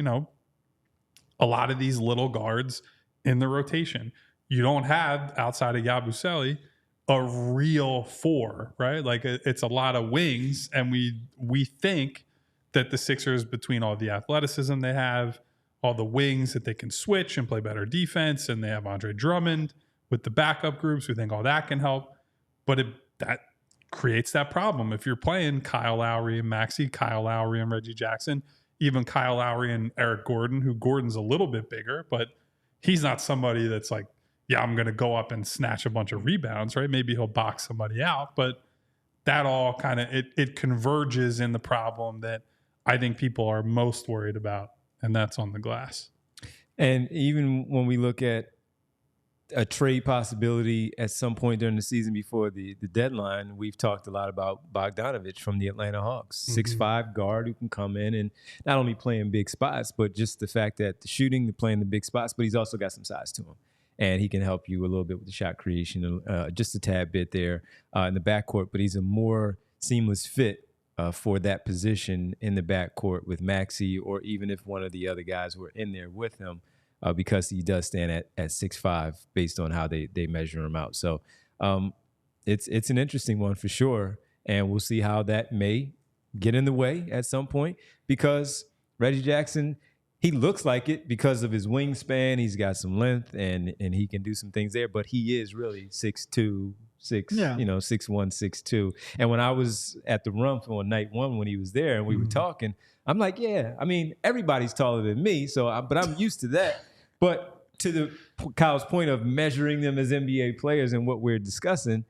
a lot of these little guards in the rotation. You don't have, outside of Yabusele, a real 4, right? Like, it's a lot of wings. And we think that the Sixers, between all the athleticism they have, all the wings that they can switch and play better defense, and they have Andre Drummond with the backup groups. We think all that can help. But that creates that problem. If you're playing Kyle Lowry and Maxey, Kyle Lowry and Reggie Jackson, even Kyle Lowry and Eric Gordon, who Gordon's a little bit bigger, but he's not somebody that's like, yeah, I'm going to go up and snatch a bunch of rebounds, right? Maybe he'll box somebody out, but that all kind of, it converges in the problem that I think people are most worried about, and that's on the glass. And even when we look at a trade possibility at some point during the season before the deadline, we've talked a lot about Bogdanovich from the Atlanta Hawks, 6'5" guard who can come in and not only play in big spots, but just the fact that the shooting, the playing the big spots, but he's also got some size to him. And he can help you a little bit with the shot creation, just a tad bit there in the backcourt. But he's a more seamless fit for that position in the backcourt with Maxey, or even if one of the other guys were in there with him, because he does stand at 6'5" based on how they measure him out. So it's an interesting one for sure. And we'll see how that may get in the way at some point, because Reggie Jackson, he looks like it because of his wingspan. He's got some length and he can do some things there, but he is really 6'2", 6'1", 6'2". And when I was at the Rumpf on night one when he was there and we were talking, I'm like, yeah, I mean, everybody's taller than me, but I'm used to that. But to Kyle's point of measuring them as NBA players and what we're discussing,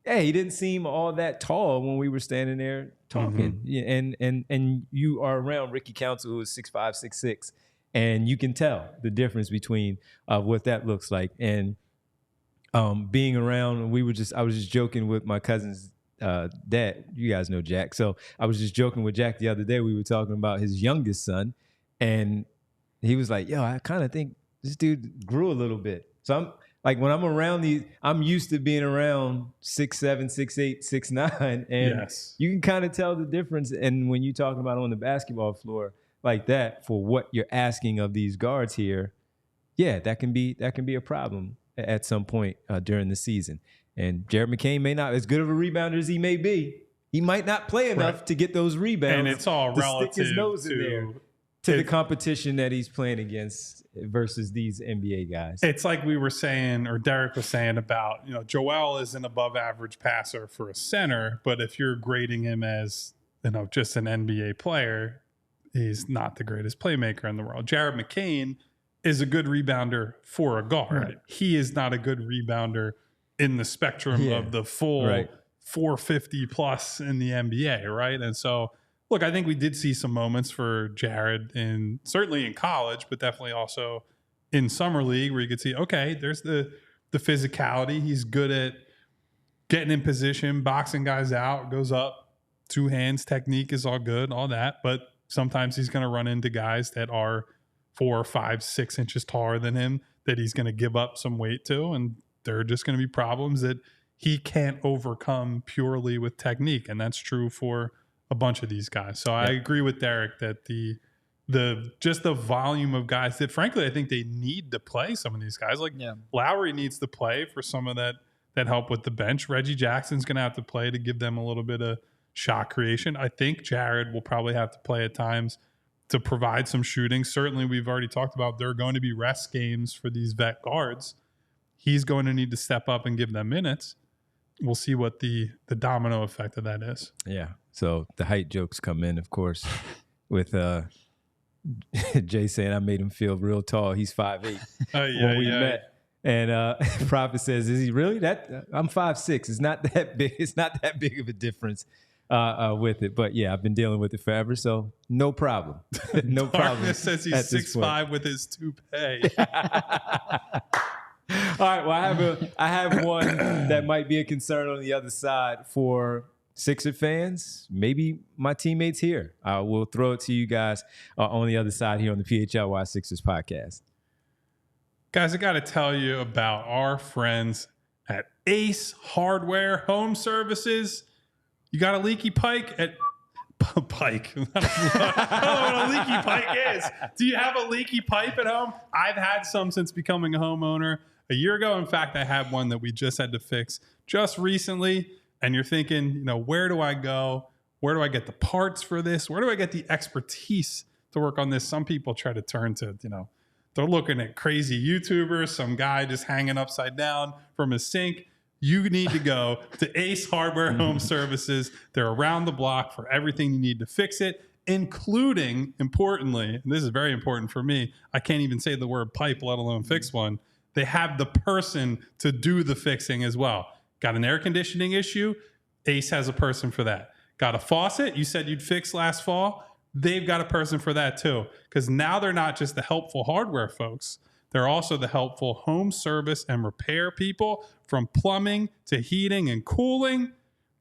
yeah, he didn't seem all that tall when we were standing there talking. Yeah, and you are around Ricky Council, who is 6'5", 6'6", and you can tell the difference between what that looks like. And being around, I was just joking with my cousin's dad. You guys know Jack. So I was just joking with Jack the other day. We were talking about his youngest son, and he was like, yo, I kind of think this dude grew a little bit. So I'm like, when I'm around I'm used to being around 6'7", 6'8", 6'9", and you can kind of tell the difference. And when you're talking about on the basketball floor like that, for what you're asking of these guards here, yeah, that can be a problem at some point during the season. And Jared McCain may not, as good of a rebounder as he may be, he might not play enough to get those rebounds. And it's all relative stick his nose in there to the competition that he's playing against versus these NBA guys. It's like we were saying, or Derek was saying about, Joel is an above average passer for a center, but if you're grading him as, just an NBA player, he's not the greatest playmaker in the world. Jared McCain is a good rebounder for a guard. Right. He is not a good rebounder in the spectrum of the full 450 plus in the NBA, right? And so, look, I think we did see some moments for Jared certainly in college, but definitely also in summer league where you could see, okay, there's the physicality. He's good at getting in position, boxing guys out, goes up, two hands, technique is all good, all that. But sometimes he's going to run into guys that are 4, 5, 6 inches taller than him that he's going to give up some weight to. And there are just going to be problems that he can't overcome purely with technique. And that's true for a bunch of these guys. So I agree with Derek that the volume of guys that, frankly, I think they need to play some of these guys. Like Lowry needs to play for some of that help with the bench. Reggie Jackson's going to have to play to give them a little bit of shot creation. I think Jared will probably have to play at times to provide some shooting. Certainly, we've already talked about there are going to be rest games for these vet guards. He's going to need to step up and give them minutes. We'll see what the domino effect of that is. Yeah. So the height jokes come in, of course, with Jay saying I made him feel real tall. He's 5'8" when we met. And Prophet says, "Is he really that? I'm 5'6". It's not that big. It's not that big of a difference with it. But yeah, I've been dealing with it forever, so no problem. No problem. Darkness says he's 6'5" with his toupee. All right. Well, I have one that might be a concern on the other side for Sixer fans, maybe my teammates here. We'll throw it to you guys on the other side here on the PHLY Sixers podcast. Guys, I got to tell you about our friends at Ace Hardware Home Services. You got a leaky pipe at Pike. I don't know what a leaky pipe is. Do you have a leaky pipe at home? I've had some since becoming a homeowner. A year ago, in fact, I had one that we just had to fix just recently. And you're thinking, where do I go? Where do I get the parts for this? Where do I get the expertise to work on this? Some people try to turn to, they're looking at crazy YouTubers, some guy just hanging upside down from his sink. You need to go to Ace Hardware Home Services. They're around the block for everything you need to fix it, including, importantly, and this is very important for me, I can't even say the word pipe, let alone fix one. They have the person to do the fixing as well. Got an air conditioning issue? Ace has a person for that. Got a faucet you said you'd fix last fall? They've got a person for that too. Because now they're not just the helpful hardware folks. They're also the helpful home service and repair people, from plumbing to heating and cooling.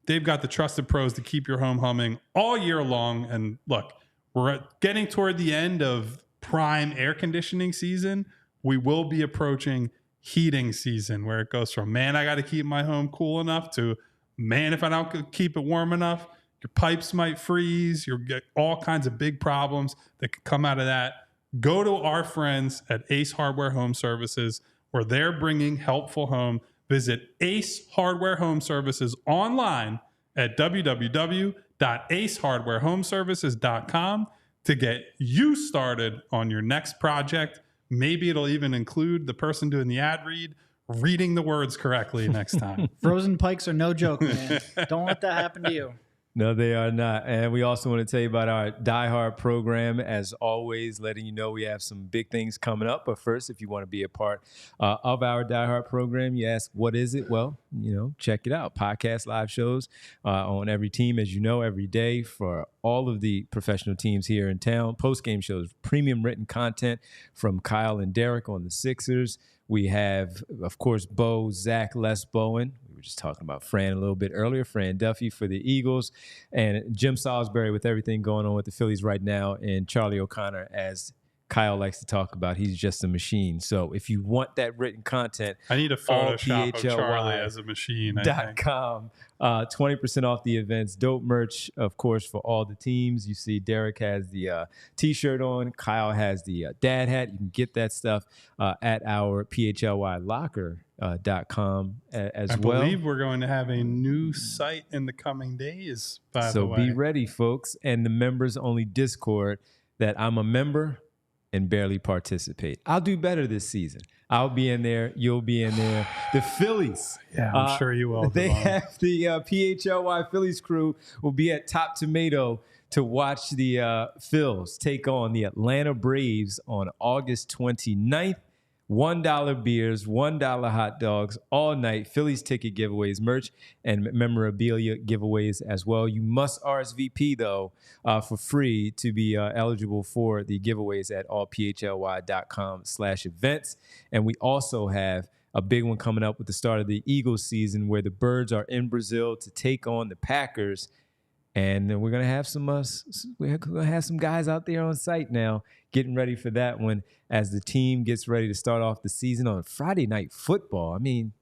They've got the trusted pros to keep your home humming all year long. And look, we're getting toward the end of prime air conditioning season. We will be approaching heating season, where it goes from, man, I got to keep my home cool enough, to, man, if I don't keep it warm enough, your pipes might freeze. You'll get all kinds of big problems that could come out of that. Go to our friends at Ace Hardware Home Services, where they're bringing helpful home. Visit Ace Hardware Home Services online at www.acehardwarehomeservices.com. to get you started on your next project. Maybe it'll even include the person doing the ad read reading the words correctly next time. Frozen pikes are no joke, man. Don't let that happen to you. No, they are not. And we also want to tell you about our Die Hard program. As always, letting you know we have some big things coming up. But first, if you want to be a part of our Die Hard program, you ask, what is it? Well, check it out. Podcast live shows on every team, as you know, every day for all of the professional teams here in town. Post-game shows, premium written content from Kyle and Derek on the Sixers. We have, of course, Bo, Zach, Les Bowen. We were just talking about Fran a little bit earlier. Fran Duffy for the Eagles. And Jim Salisbury with everything going on with the Phillies right now. And Charlie O'Connor, as Kyle likes to talk about, he's just a machine. So if you want that written content, I need a Photoshop of Charlie as a machine. .com, 20% off the events. Dope merch, of course, for all the teams. You see Derek has the T-shirt on. Kyle has the dad hat. You can get that stuff at our PHLY locker.com as well. I believe we're going to have a new site in the coming days, by the way. So be ready, folks. And the members-only Discord that I'm a member and barely participate. I'll do better this season. I'll be in there. You'll be in there. The Phillies. Yeah, I'm sure you will. They have the PHLY Phillies crew will be at Top Tomato to watch the Phils take on the Atlanta Braves on August 29th. $1 beers, $1 hot dogs all night. Phillies ticket giveaways, merch, and memorabilia giveaways as well. You must RSVP, though, for free to be eligible for the giveaways at allphly.com/events. And we also have a big one coming up with the start of the Eagles season where the Birds are in Brazil to take on the Packers. And then we're gonna have some guys out there on site now getting ready for that one as the team gets ready to start off the season on Friday Night Football. I mean,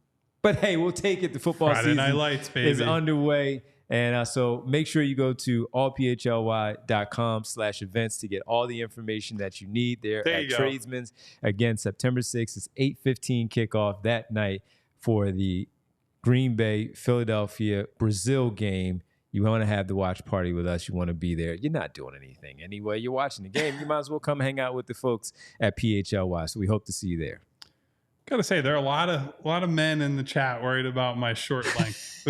but hey, we'll take it. The football Friday season Night Lights, baby, is underway. And so make sure you go to allphly.com/events to get all the information that you need there at Tradesman's. Again, September 6th is 8:15 kickoff that night for the Green Bay, Philadelphia, Brazil game. You want to have the watch party with us. You want to be there. You're not doing anything anyway. You're watching the game. You might as well come hang out with the folks at PHLY. So we hope to see you there. Gotta say, there are a lot of men in the chat worried about my short length.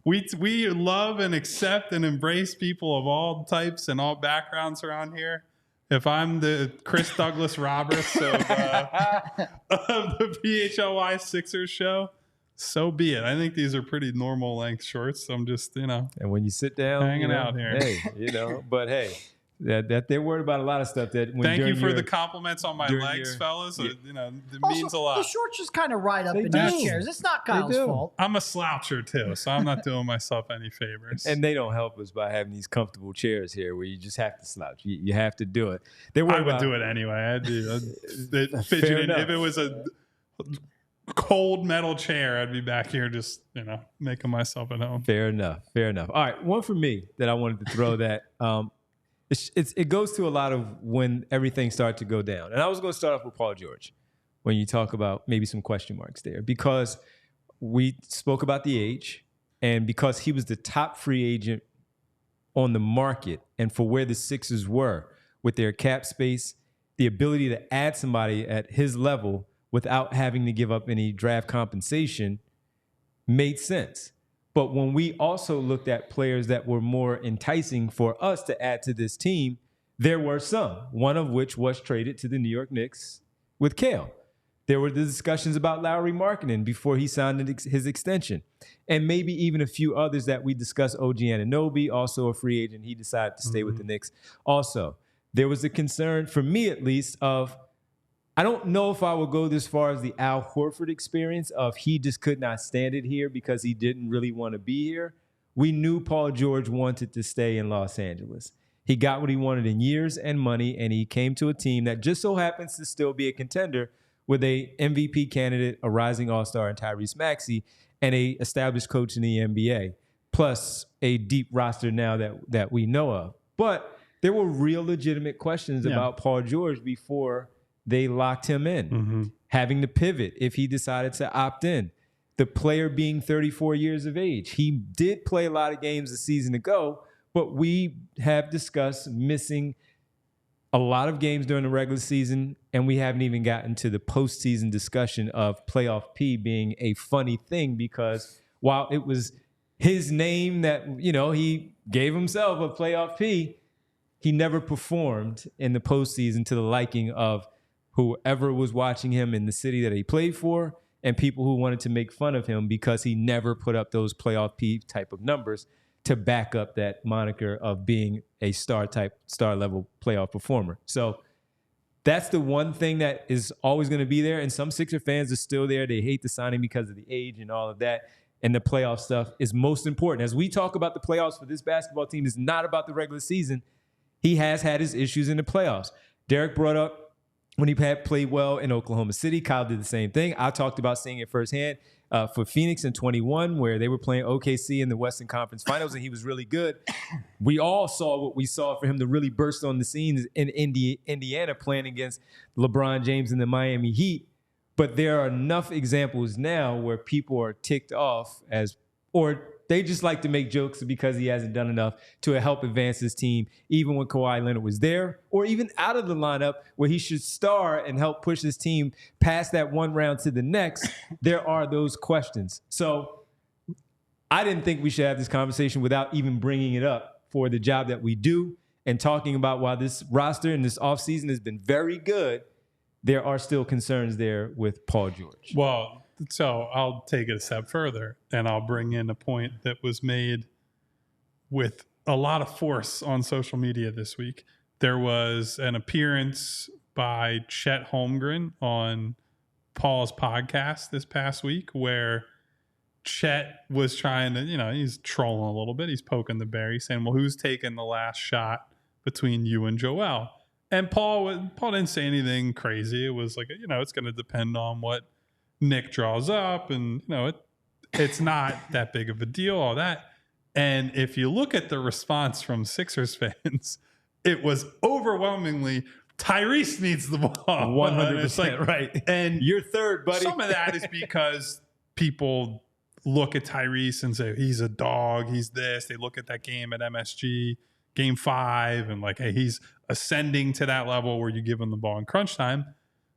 We love and accept and embrace people of all types and all backgrounds around here. If I'm the Chris Douglas Roberts of the PHLY Sixers show, so be it. I think these are pretty normal length shorts. So I'm just, And when you sit down, hanging out here. Hey, but hey, that they're worried about a lot of stuff. Thank you for the compliments on my legs, fellas. It means a lot. The shorts just kind of ride up in these chairs. It's not Kyle's fault. I'm a sloucher too, so I'm not doing myself any favors. And they don't help us by having these comfortable chairs here where you just have to slouch. You have to do it. I would do it anyway. I'd fidget. If it was a cold metal chair, I'd be back here just making myself at home. Fair enough. All right, one for me that I wanted to throw that it goes to a lot of when everything started to go down, and I was going to start off with Paul George when you talk about maybe some question marks there, because we spoke about the age and because he was the top free agent on the market, and for where the Sixers were with their cap space, the ability to add somebody at his level without having to give up any draft compensation made sense. But when we also looked at players that were more enticing for us to add to this team, there were some, one of which was traded to the New York Knicks with Kale. There were the discussions about Lowry Markkanen before he signed his extension. And maybe even a few others that we discussed. OG Anunoby, also a free agent. He decided to stay with the Knicks. Also, there was a concern, for me at least, of I don't know if I would go this far as the Al Horford experience of he just could not stand it here because he didn't really want to be here. We knew Paul George wanted to stay in Los Angeles. He got what he wanted in years and money, and he came to a team that just so happens to still be a contender with a MVP candidate, a rising all-star in Tyrese Maxey, and a established coach in the NBA, plus a deep roster now that we know of. But there were real legitimate questions about Paul George before they locked him in, having to pivot if he decided to opt in. The player being 34 years of age. He did play a lot of games a season ago, but we have discussed missing a lot of games during the regular season, and we haven't even gotten to the postseason discussion of playoff P being a funny thing, because while it was his name that, he gave himself a playoff P, he never performed in the postseason to the liking of whoever was watching him in the city that he played for and people who wanted to make fun of him because he never put up those playoff P type of numbers to back up that moniker of being a star level playoff performer. So that's the one thing that is always going to be there. And some Sixer fans are still there. They hate the signing because of the age and all of that. And the playoff stuff is most important. As we talk about the playoffs for this basketball team, it's not about the regular season. He has had his issues in the playoffs. Derek brought up when he had played well in Oklahoma City. Kyle did the same thing. I talked about seeing it firsthand for Phoenix in 21, where they were playing OKC in the Western Conference Finals, and he was really good. We all saw what we saw for him to really burst on the scenes in Indiana playing against LeBron James and the Miami Heat. But there are enough examples now where people are ticked off or they just like to make jokes because he hasn't done enough to help advance his team, even when Kawhi Leonard was there, or even out of the lineup where he should star and help push his team past that one round to the next. There are those questions. So I didn't think we should have this conversation without even bringing it up for the job that we do and talking about why this roster and this offseason has been very good. There are still concerns there with Paul George. Well, so I'll take it a step further, and I'll bring in a point that was made with a lot of force on social media this week. There was an appearance by Chet Holmgren on Paul's podcast this past week where Chet was trying to, he's trolling a little bit. He's poking the bear. He's saying, well, who's taking the last shot between you and Joel? And Paul didn't say anything crazy. It was like, it's going to depend on what Nick draws up, and it's not that big of a deal, all that. And if you look at the response from Sixers fans, it was overwhelmingly Tyrese needs the ball. 100% right. And you're third, buddy. Some of that is because people look at Tyrese and say he's a dog, he's this. They look at that game at MSG, game 5, and like, hey, he's ascending to that level where you give him the ball in crunch time.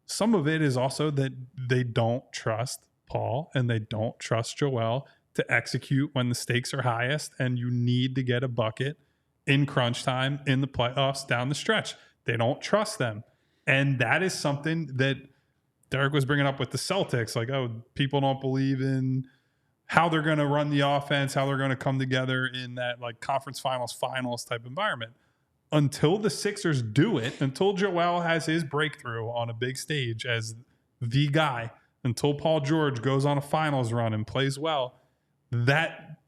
Some of it is also that they don't trust Paul and they don't trust Joel to execute when the stakes are highest, and you need to get a bucket in crunch time in the playoffs down the stretch. They don't trust them. And that is something that Derek was bringing up with the Celtics. Like, people don't believe in how they're going to run the offense, how they're going to come together in that like conference finals type environment. Until the Sixers do it, until Joel has his breakthrough on a big stage as the guy, until Paul George goes on a finals run and plays well, that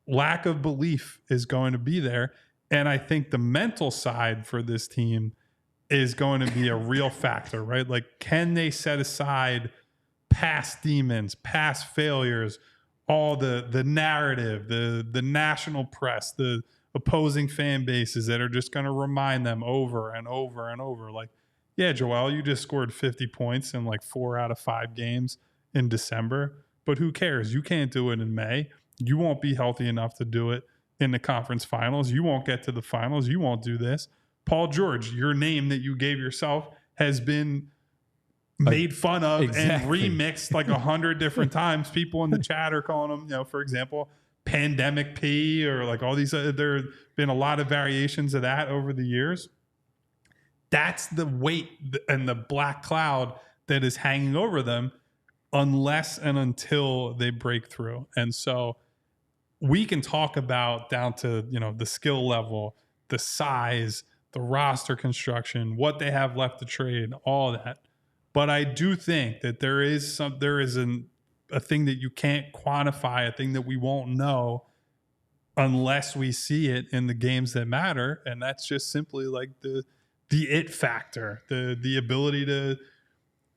lack of belief is going to be there. And I think the mental side for this team is going to be a real factor, right? Like, can they set aside past demons, past failures, all the narrative, the national press, the opposing fan bases that are just going to remind them over and over and over. Like, yeah, Joel, you just scored 50 points in like 4 out of 5 games in December, but who cares? You can't do it in May. You won't be healthy enough to do it in the conference finals. You won't get to the finals. You won't do this. Paul George, your name that you gave yourself has been made fun of and remixed like 100 different times. People in the chat are calling him, for example, Pandemic P, or like all these there have been a lot of variations of that over the years. That's the weight and the black cloud that is hanging over them unless and until they break through. And so we can talk about down to the skill level, the size, the roster construction, what they have left to trade, all that. But I do think that there is a thing that you can't quantify, a thing that we won't know unless we see it in the games that matter. And that's just simply like the it factor, the ability to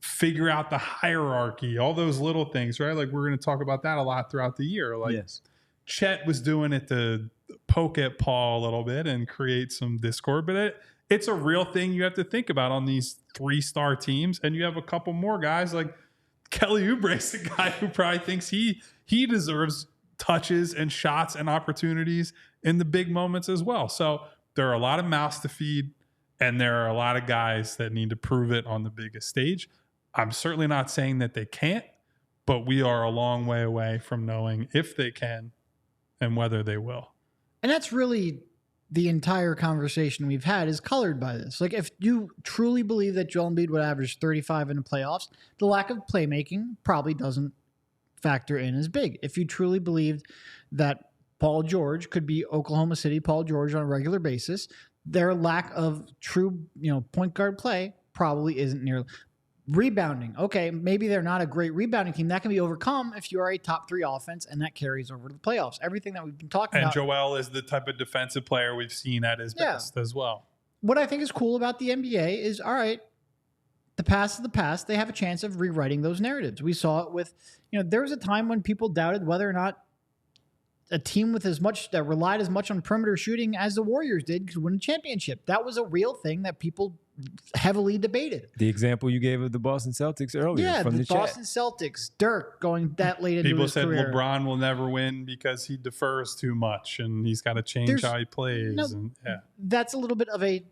figure out the hierarchy, all those little things, right? Like, we're going to talk about that a lot throughout the year. Like, yes. Chet was doing it to poke at Paul a little bit and create some discord, but it's a real thing you have to think about on these 3-star teams. And you have a couple more guys like Kelly Oubre's the guy who probably thinks he deserves touches and shots and opportunities in the big moments as well. So there are a lot of mouths to feed, and there are a lot of guys that need to prove it on the biggest stage. I'm certainly not saying that they can't, but we are a long way away from knowing if they can and whether they will. And that's really the entire conversation we've had is colored by this. Like, if you truly believe that Joel Embiid would average 35 in the playoffs, the lack of playmaking probably doesn't factor in as big. If you truly believed that Paul George could be Oklahoma City Paul George on a regular basis, their lack of true, point guard play probably isn't near. Rebounding. Okay, maybe they're not a great rebounding team. That can be overcome if you are a top 3 offense, and that carries over to the playoffs. Everything that we've been talking about. And Joel is the type of defensive player we've seen at his best as well. What I think is cool about the NBA is, all right, the past is the past. They have a chance of rewriting those narratives. We saw it with, there was a time when people doubted whether or not a team with that relied as much on perimeter shooting as the Warriors did could win a championship. That was a real thing that people heavily debated. The example you gave of the Boston Celtics earlier from the Boston Celtics, Dirk going that late into his career. People said LeBron will never win because he defers too much and he's got to change how he plays. That's a little bit of a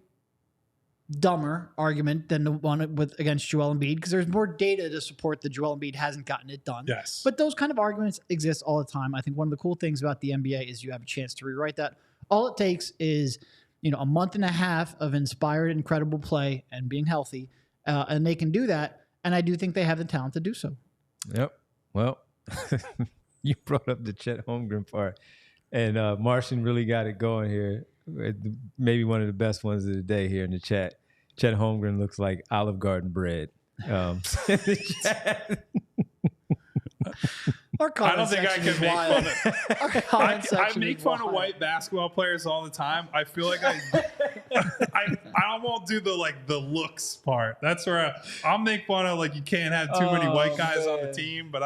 dumber argument than the one against Joel Embiid, because there's more data to support that Joel Embiid hasn't gotten it done. Yes. But those kind of arguments exist all the time. I think one of the cool things about the NBA is you have a chance to rewrite that. All it takes is a month and a half of inspired, incredible play and being healthy, and they can do that. And I do think they have the talent to do so. Yep. Well, you brought up the Chet Holmgren part, and Martian really got it going here. Maybe one of the best ones of the day here in the chat. Chet Holmgren looks like Olive Garden bread. I don't think I can make fun of. I make fun of white basketball players all the time. I feel like I won't do the looks part. That's where I'll make fun of, you can't have too many white guys on the team. But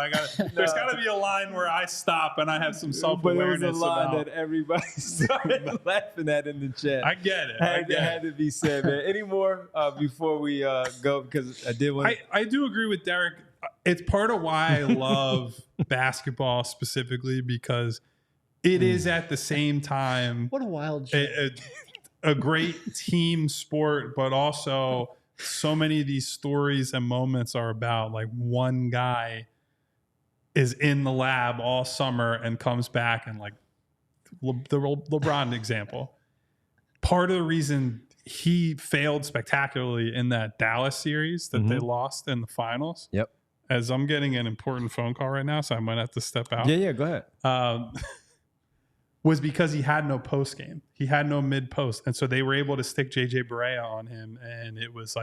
there's got to be a line where I stop and I have some self-awareness. But it was a line that everybody started laughing at in the chat. I get it. Had to be said, man. Any more before we go? Because I did want. I do agree with Derek. It's part of why I love basketball specifically, because it is at the same time what a wild a great team sport, but also so many of these stories and moments are about one guy is in the lab all summer and comes back, and the LeBron example. Part of the reason he failed spectacularly in that Dallas series that they lost in the finals. Yep. As I'm getting an important phone call right now, so I might have to step out. Yeah, go ahead. Was because he had no post game. He had no mid post. And so they were able to stick JJ Barea on him. And it was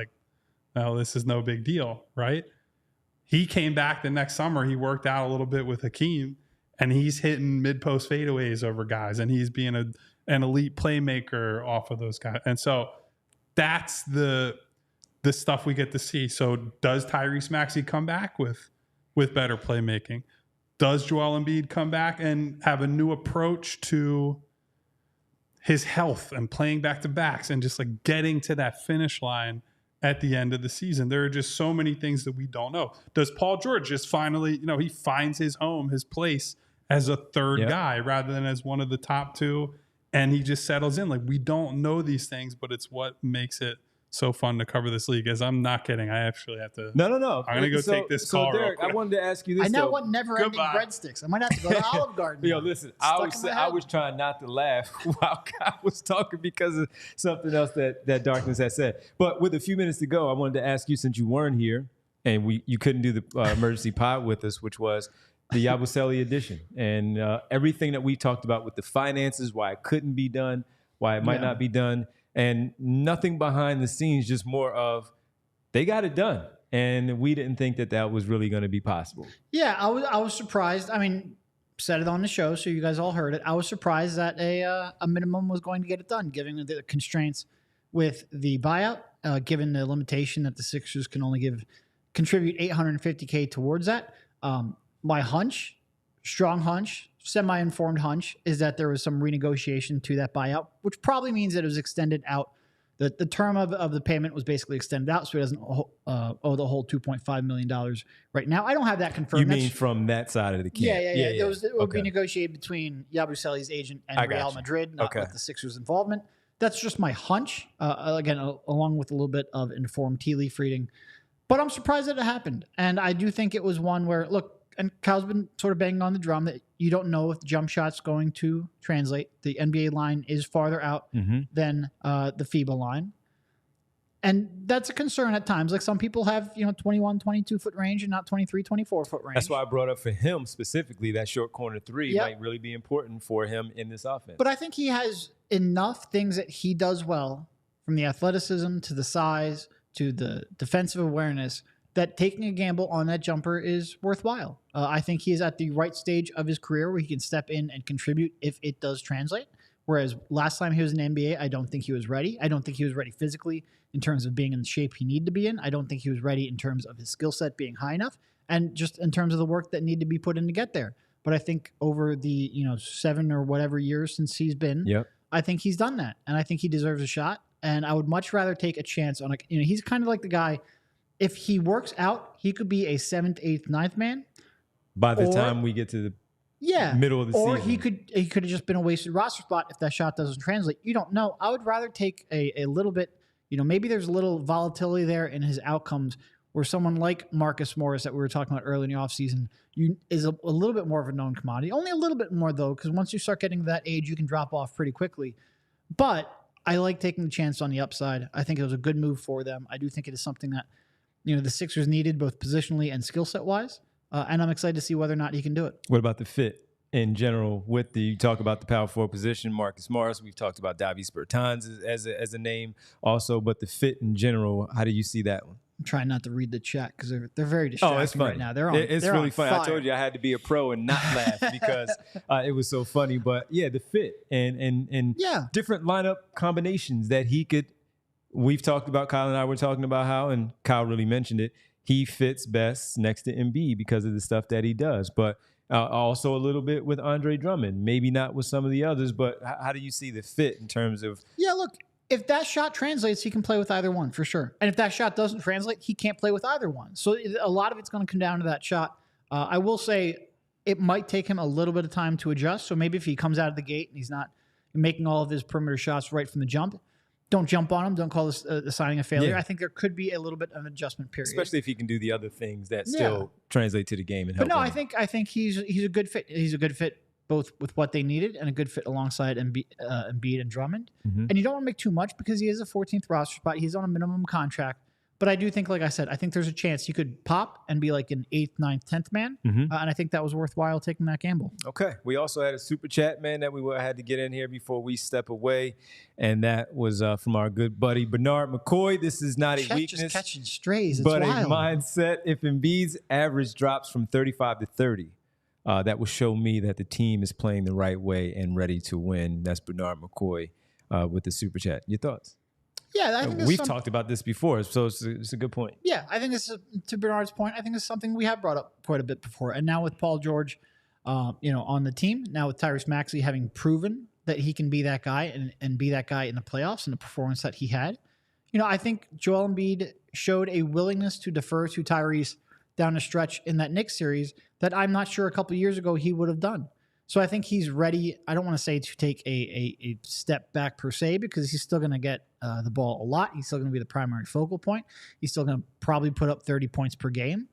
no, this is no big deal, right? He came back the next summer. He worked out a little bit with Hakeem, and he's hitting mid post fadeaways over guys. And he's being an elite playmaker off of those guys. And so that's the stuff we get to see. So does Tyrese Maxey come back with better playmaking? Does Joel Embiid come back and have a new approach to his health and playing back-to-backs and just getting to that finish line at the end of the season? There are just so many things that we don't know. Does Paul George just finally, he finds his home, his place as a third guy rather than as one of the top 2, and he just settles in? We don't know these things, but it's what makes it so fun to cover this league. As I'm not kidding, I actually have to. No. I'm gonna go take this call. So Derek, I wanted to ask you this. I now want never-ending breadsticks. I might have to go to Olive Garden. Listen, I was trying not to laugh while Kyle was talking because of something else that Darkness had said. But with a few minutes to go, I wanted to ask you, since you weren't here and you couldn't do the emergency pod with us, which was the ALLCITY edition, and everything that we talked about with the finances, why it couldn't be done, why it might not be done. And nothing behind the scenes, just more of they got it done. And we didn't think that was really going to be possible. Yeah, I was surprised. I mean, said it on the show, so you guys all heard it. I was surprised that a minimum was going to get it done, given the constraints with the buyout, given the limitation that the Sixers can only contribute $850K towards that. My hunch, strong hunch, semi-informed hunch, is that there was some renegotiation to that buyout, which probably means that it was extended out the term of the payment was basically extended out, so he doesn't owe the whole $2.5 million right now. I don't have that confirmed. You mean from that side of the camp? Yeah. It would be negotiated between Yabusele's agent and Real Madrid, not with the Sixers' involvement. That's just my hunch. Again, along with a little bit of informed tea leaf reading. But I'm surprised that it happened. And I do think it was one where, look, and Kyle's been sort of banging on the drum that you don't know if the jump shot's going to translate. The NBA line is farther out than the FIBA line. And that's a concern at times. Like some people have, 21, 22-foot range and not 23, 24-foot range. That's why I brought up for him specifically that short corner three might really be important for him in this offense. But I think he has enough things that he does well, from the athleticism to the size to the defensive awareness, that taking a gamble on that jumper is worthwhile. I think he is at the right stage of his career where he can step in and contribute if it does translate. Whereas last time he was in the NBA, I don't think he was ready. I don't think he was ready physically in terms of being in the shape he needed to be in. I don't think he was ready in terms of his skill set being high enough, and just in terms of the work that needed to be put in to get there. But I think over the 7 or whatever years since he's been, I think he's done that, and I think he deserves a shot. And I would much rather take a chance on he's kind of like the guy. If he works out, he could be a 7th, 8th, 9th man by the time we get to the middle of the season. Or he could have just been a wasted roster spot if that shot doesn't translate. You don't know. I would rather take a little bit, maybe there's a little volatility there in his outcomes where someone like Marcus Morris that we were talking about early in the offseason is a little bit more of a known commodity. Only a little bit more, though, because once you start getting to that age, you can drop off pretty quickly. But I like taking the chance on the upside. I think it was a good move for them. I do think it is something that the Sixers needed both positionally and skill set wise. And I'm excited to see whether or not he can do it. What about the fit in general? You talk about the power forward position, Marcus Morris. We've talked about Davis Bertans as a name also, but the fit in general, how do you see that one? I'm trying not to read the chat because they're very distracting right now. It's really funny. I told you I had to be a pro and not laugh because it was so funny. But the fit and different lineup combinations that he could. We've talked about, Kyle and I were talking about how, and Kyle really mentioned it, he fits best next to Embiid because of the stuff that he does. But also a little bit with Andre Drummond, maybe not with some of the others, but how do you see the fit in terms of... Yeah, look, if that shot translates, he can play with either one for sure. And if that shot doesn't translate, he can't play with either one. So a lot of it's going to come down to that shot. I will say it might take him a little bit of time to adjust. So maybe if he comes out of the gate and he's not making all of his perimeter shots right from the jump, don't jump on him. Don't call this the signing a failure. Yeah. I think there could be a little bit of an adjustment period, especially if he can do the other things that still translate to the game and help. But no, him. I think he's a good fit. He's a good fit both with what they needed and a good fit alongside Embiid and Drummond. Mm-hmm. And you don't want to make too much because he is a 14th roster spot. He's on a minimum contract. But I do think, like I said, I think there's a chance he could pop and be like an 8th, 9th, 10th man. Mm-hmm. And I think that was worthwhile taking that gamble. Okay. We also had a super chat, man, that we had to get in here before we step away. And that was from our good buddy, Bernard McCoy. This is not a weakness. Just catching strays. It's but wild. A mindset. If Embiid's average drops from 35 to 30, that will show me that the team is playing the right way and ready to win. That's Bernard McCoy with the super chat. Your thoughts? Yeah, I think we've talked about this before, so it's a good point. Yeah, I think to Bernard's point, I think it's something we have brought up quite a bit before. And now with Paul George, on the team, now with Tyrese Maxey having proven that he can be that guy and be that guy in the playoffs and the performance that he had, I think Joel Embiid showed a willingness to defer to Tyrese down a stretch in that Knicks series that I'm not sure a couple of years ago he would have done. So I think he's ready. I don't want to say to take a step back per se because he's still going to get the ball a lot. He's still going to be the primary focal point. He's still going to probably put up 30 points per game.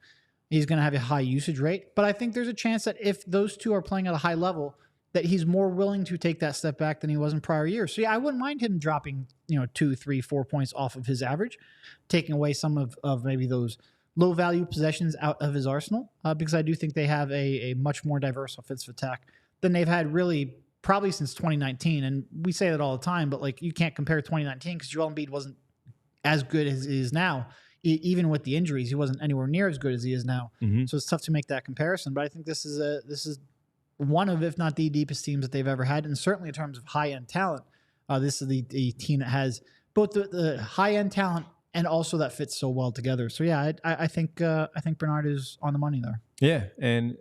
He's going to have a high usage rate. But I think there's a chance that if those two are playing at a high level, that he's more willing to take that step back than he was in prior years. So yeah, I wouldn't mind him dropping 2, 3, 4 points off of his average, taking away some of maybe those low value possessions out of his arsenal because I do think they have a much more diverse offensive attack than they've had really probably since 2019. And we say that all the time, but like you can't compare 2019 because Joel Embiid wasn't as good as he is now. Even with the injuries, he wasn't anywhere near as good as he is now. Mm-hmm. So it's tough to make that comparison. But I think this is one of, if not the deepest teams that they've ever had. And certainly in terms of high-end talent, this is the team that has both the high-end talent and also that fits so well together. So yeah, I think Bernard is on the money there. Yeah, and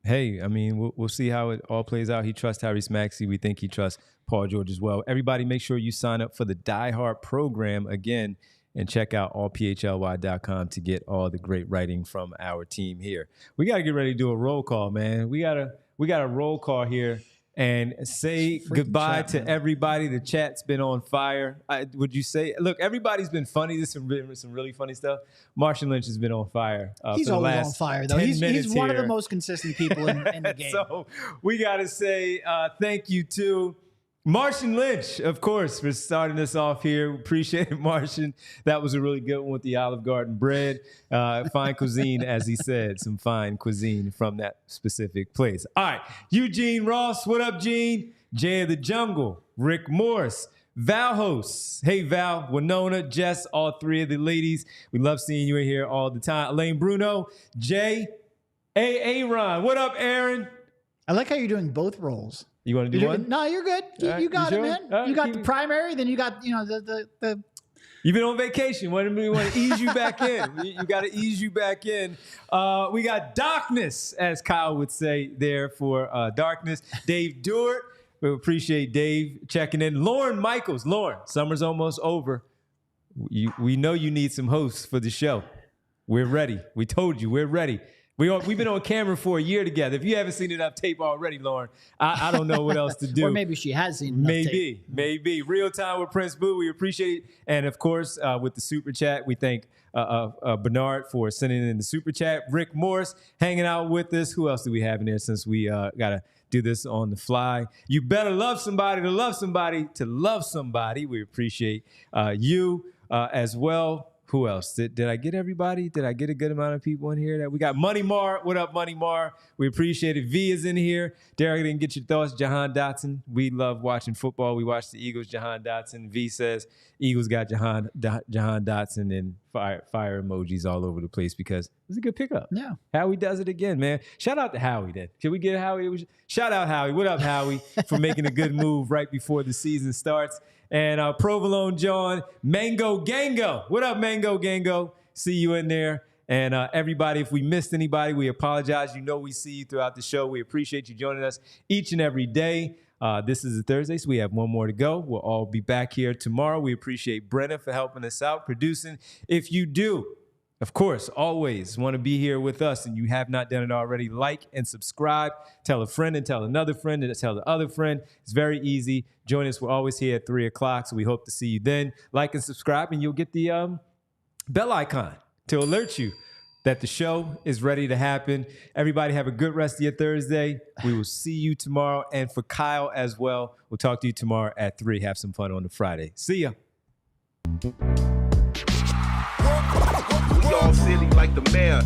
hey, I mean, we'll see how it all plays out. He trusts Tyrese Maxey. We think he trusts Paul George as well. Everybody, make sure you sign up for the Die Hard program again and check out allphly.com to get all the great writing from our team here. We got to get ready to do a roll call, man. We got a roll call here and say goodbye to everybody. The chat's been on fire. Would you say, look, everybody's been funny. There's some really funny stuff. Martian Lynch has been on fire. He's for the always last on fire, though. He's one of the most consistent people in the game. So we got to say thank you to Martian Lynch, of course, for starting us off here. Appreciate it, Martian. That was a really good one with the Olive Garden bread. Fine cuisine, as he said, some fine cuisine from that specific place. All right, Eugene Ross, what up, Gene? Jay of the Jungle, Rick Morris, Val Hosts. Hey, Val, Winona, Jess, all three of the ladies. We love seeing you in here all the time. Elaine Bruno, Jay, Aaron. What up, Aaron? I like how you're doing both roles. You want to do one? No, you're good. You got it, man. You got the primary, then you got, the You've been on vacation. We want to ease you back in. You got to ease you back in. We got darkness, as Kyle would say there for darkness. Dave Dewart. We appreciate Dave checking in. Lauren Michaels. Lauren, summer's almost over. We know you need some hosts for the show. We're ready. We told you we're ready. We've been on camera for a year together. If you haven't seen enough tape already, Lauren, I don't know what else to do. Or maybe she has seen enough tape. Maybe. Real time with Prince Boo. We appreciate it. And, of course, with the Super Chat, we thank Bernard for sending in the Super Chat. Rick Morris hanging out with us. Who else do we have in there since we got to do this on the fly? You better love somebody to love somebody to love somebody. We appreciate you as well. Who else? Did I get everybody? Did I get a good amount of people in here? That we got Money Mar. What up, Money Mar? We appreciate it. V is in here. Derek didn't get your thoughts. Jahan Dotson. We love watching football. We watch the Eagles. Jahan Dotson. V says Eagles got Jahan Dotson and fire emojis all over the place because it was a good pickup. Yeah. Howie does it again, man. Shout out to Howie then. Can we get Howie? Shout out Howie. What up, Howie, for making a good move right before the season starts. And Provolone John, Mango Gango. What up, Mango Gango? See you in there. And everybody, if we missed anybody, we apologize. You know we see you throughout the show. We appreciate you joining us each and every day. This is a Thursday, so we have one more to go. We'll all be back here tomorrow. We appreciate Brenna for helping us out, producing. If you do, of course, always want to be here with us and you have not done it already, like and subscribe. Tell a friend and tell another friend and tell the other friend. It's very easy. Join us. We're always here at 3 o'clock, so we hope to see you then. Like and subscribe, and you'll get the bell icon to alert you that the show is ready to happen. Everybody have a good rest of your Thursday. We will see you tomorrow. And for Kyle as well, we'll talk to you tomorrow at 3. Have some fun on the Friday. See ya. We all silly like the mayor.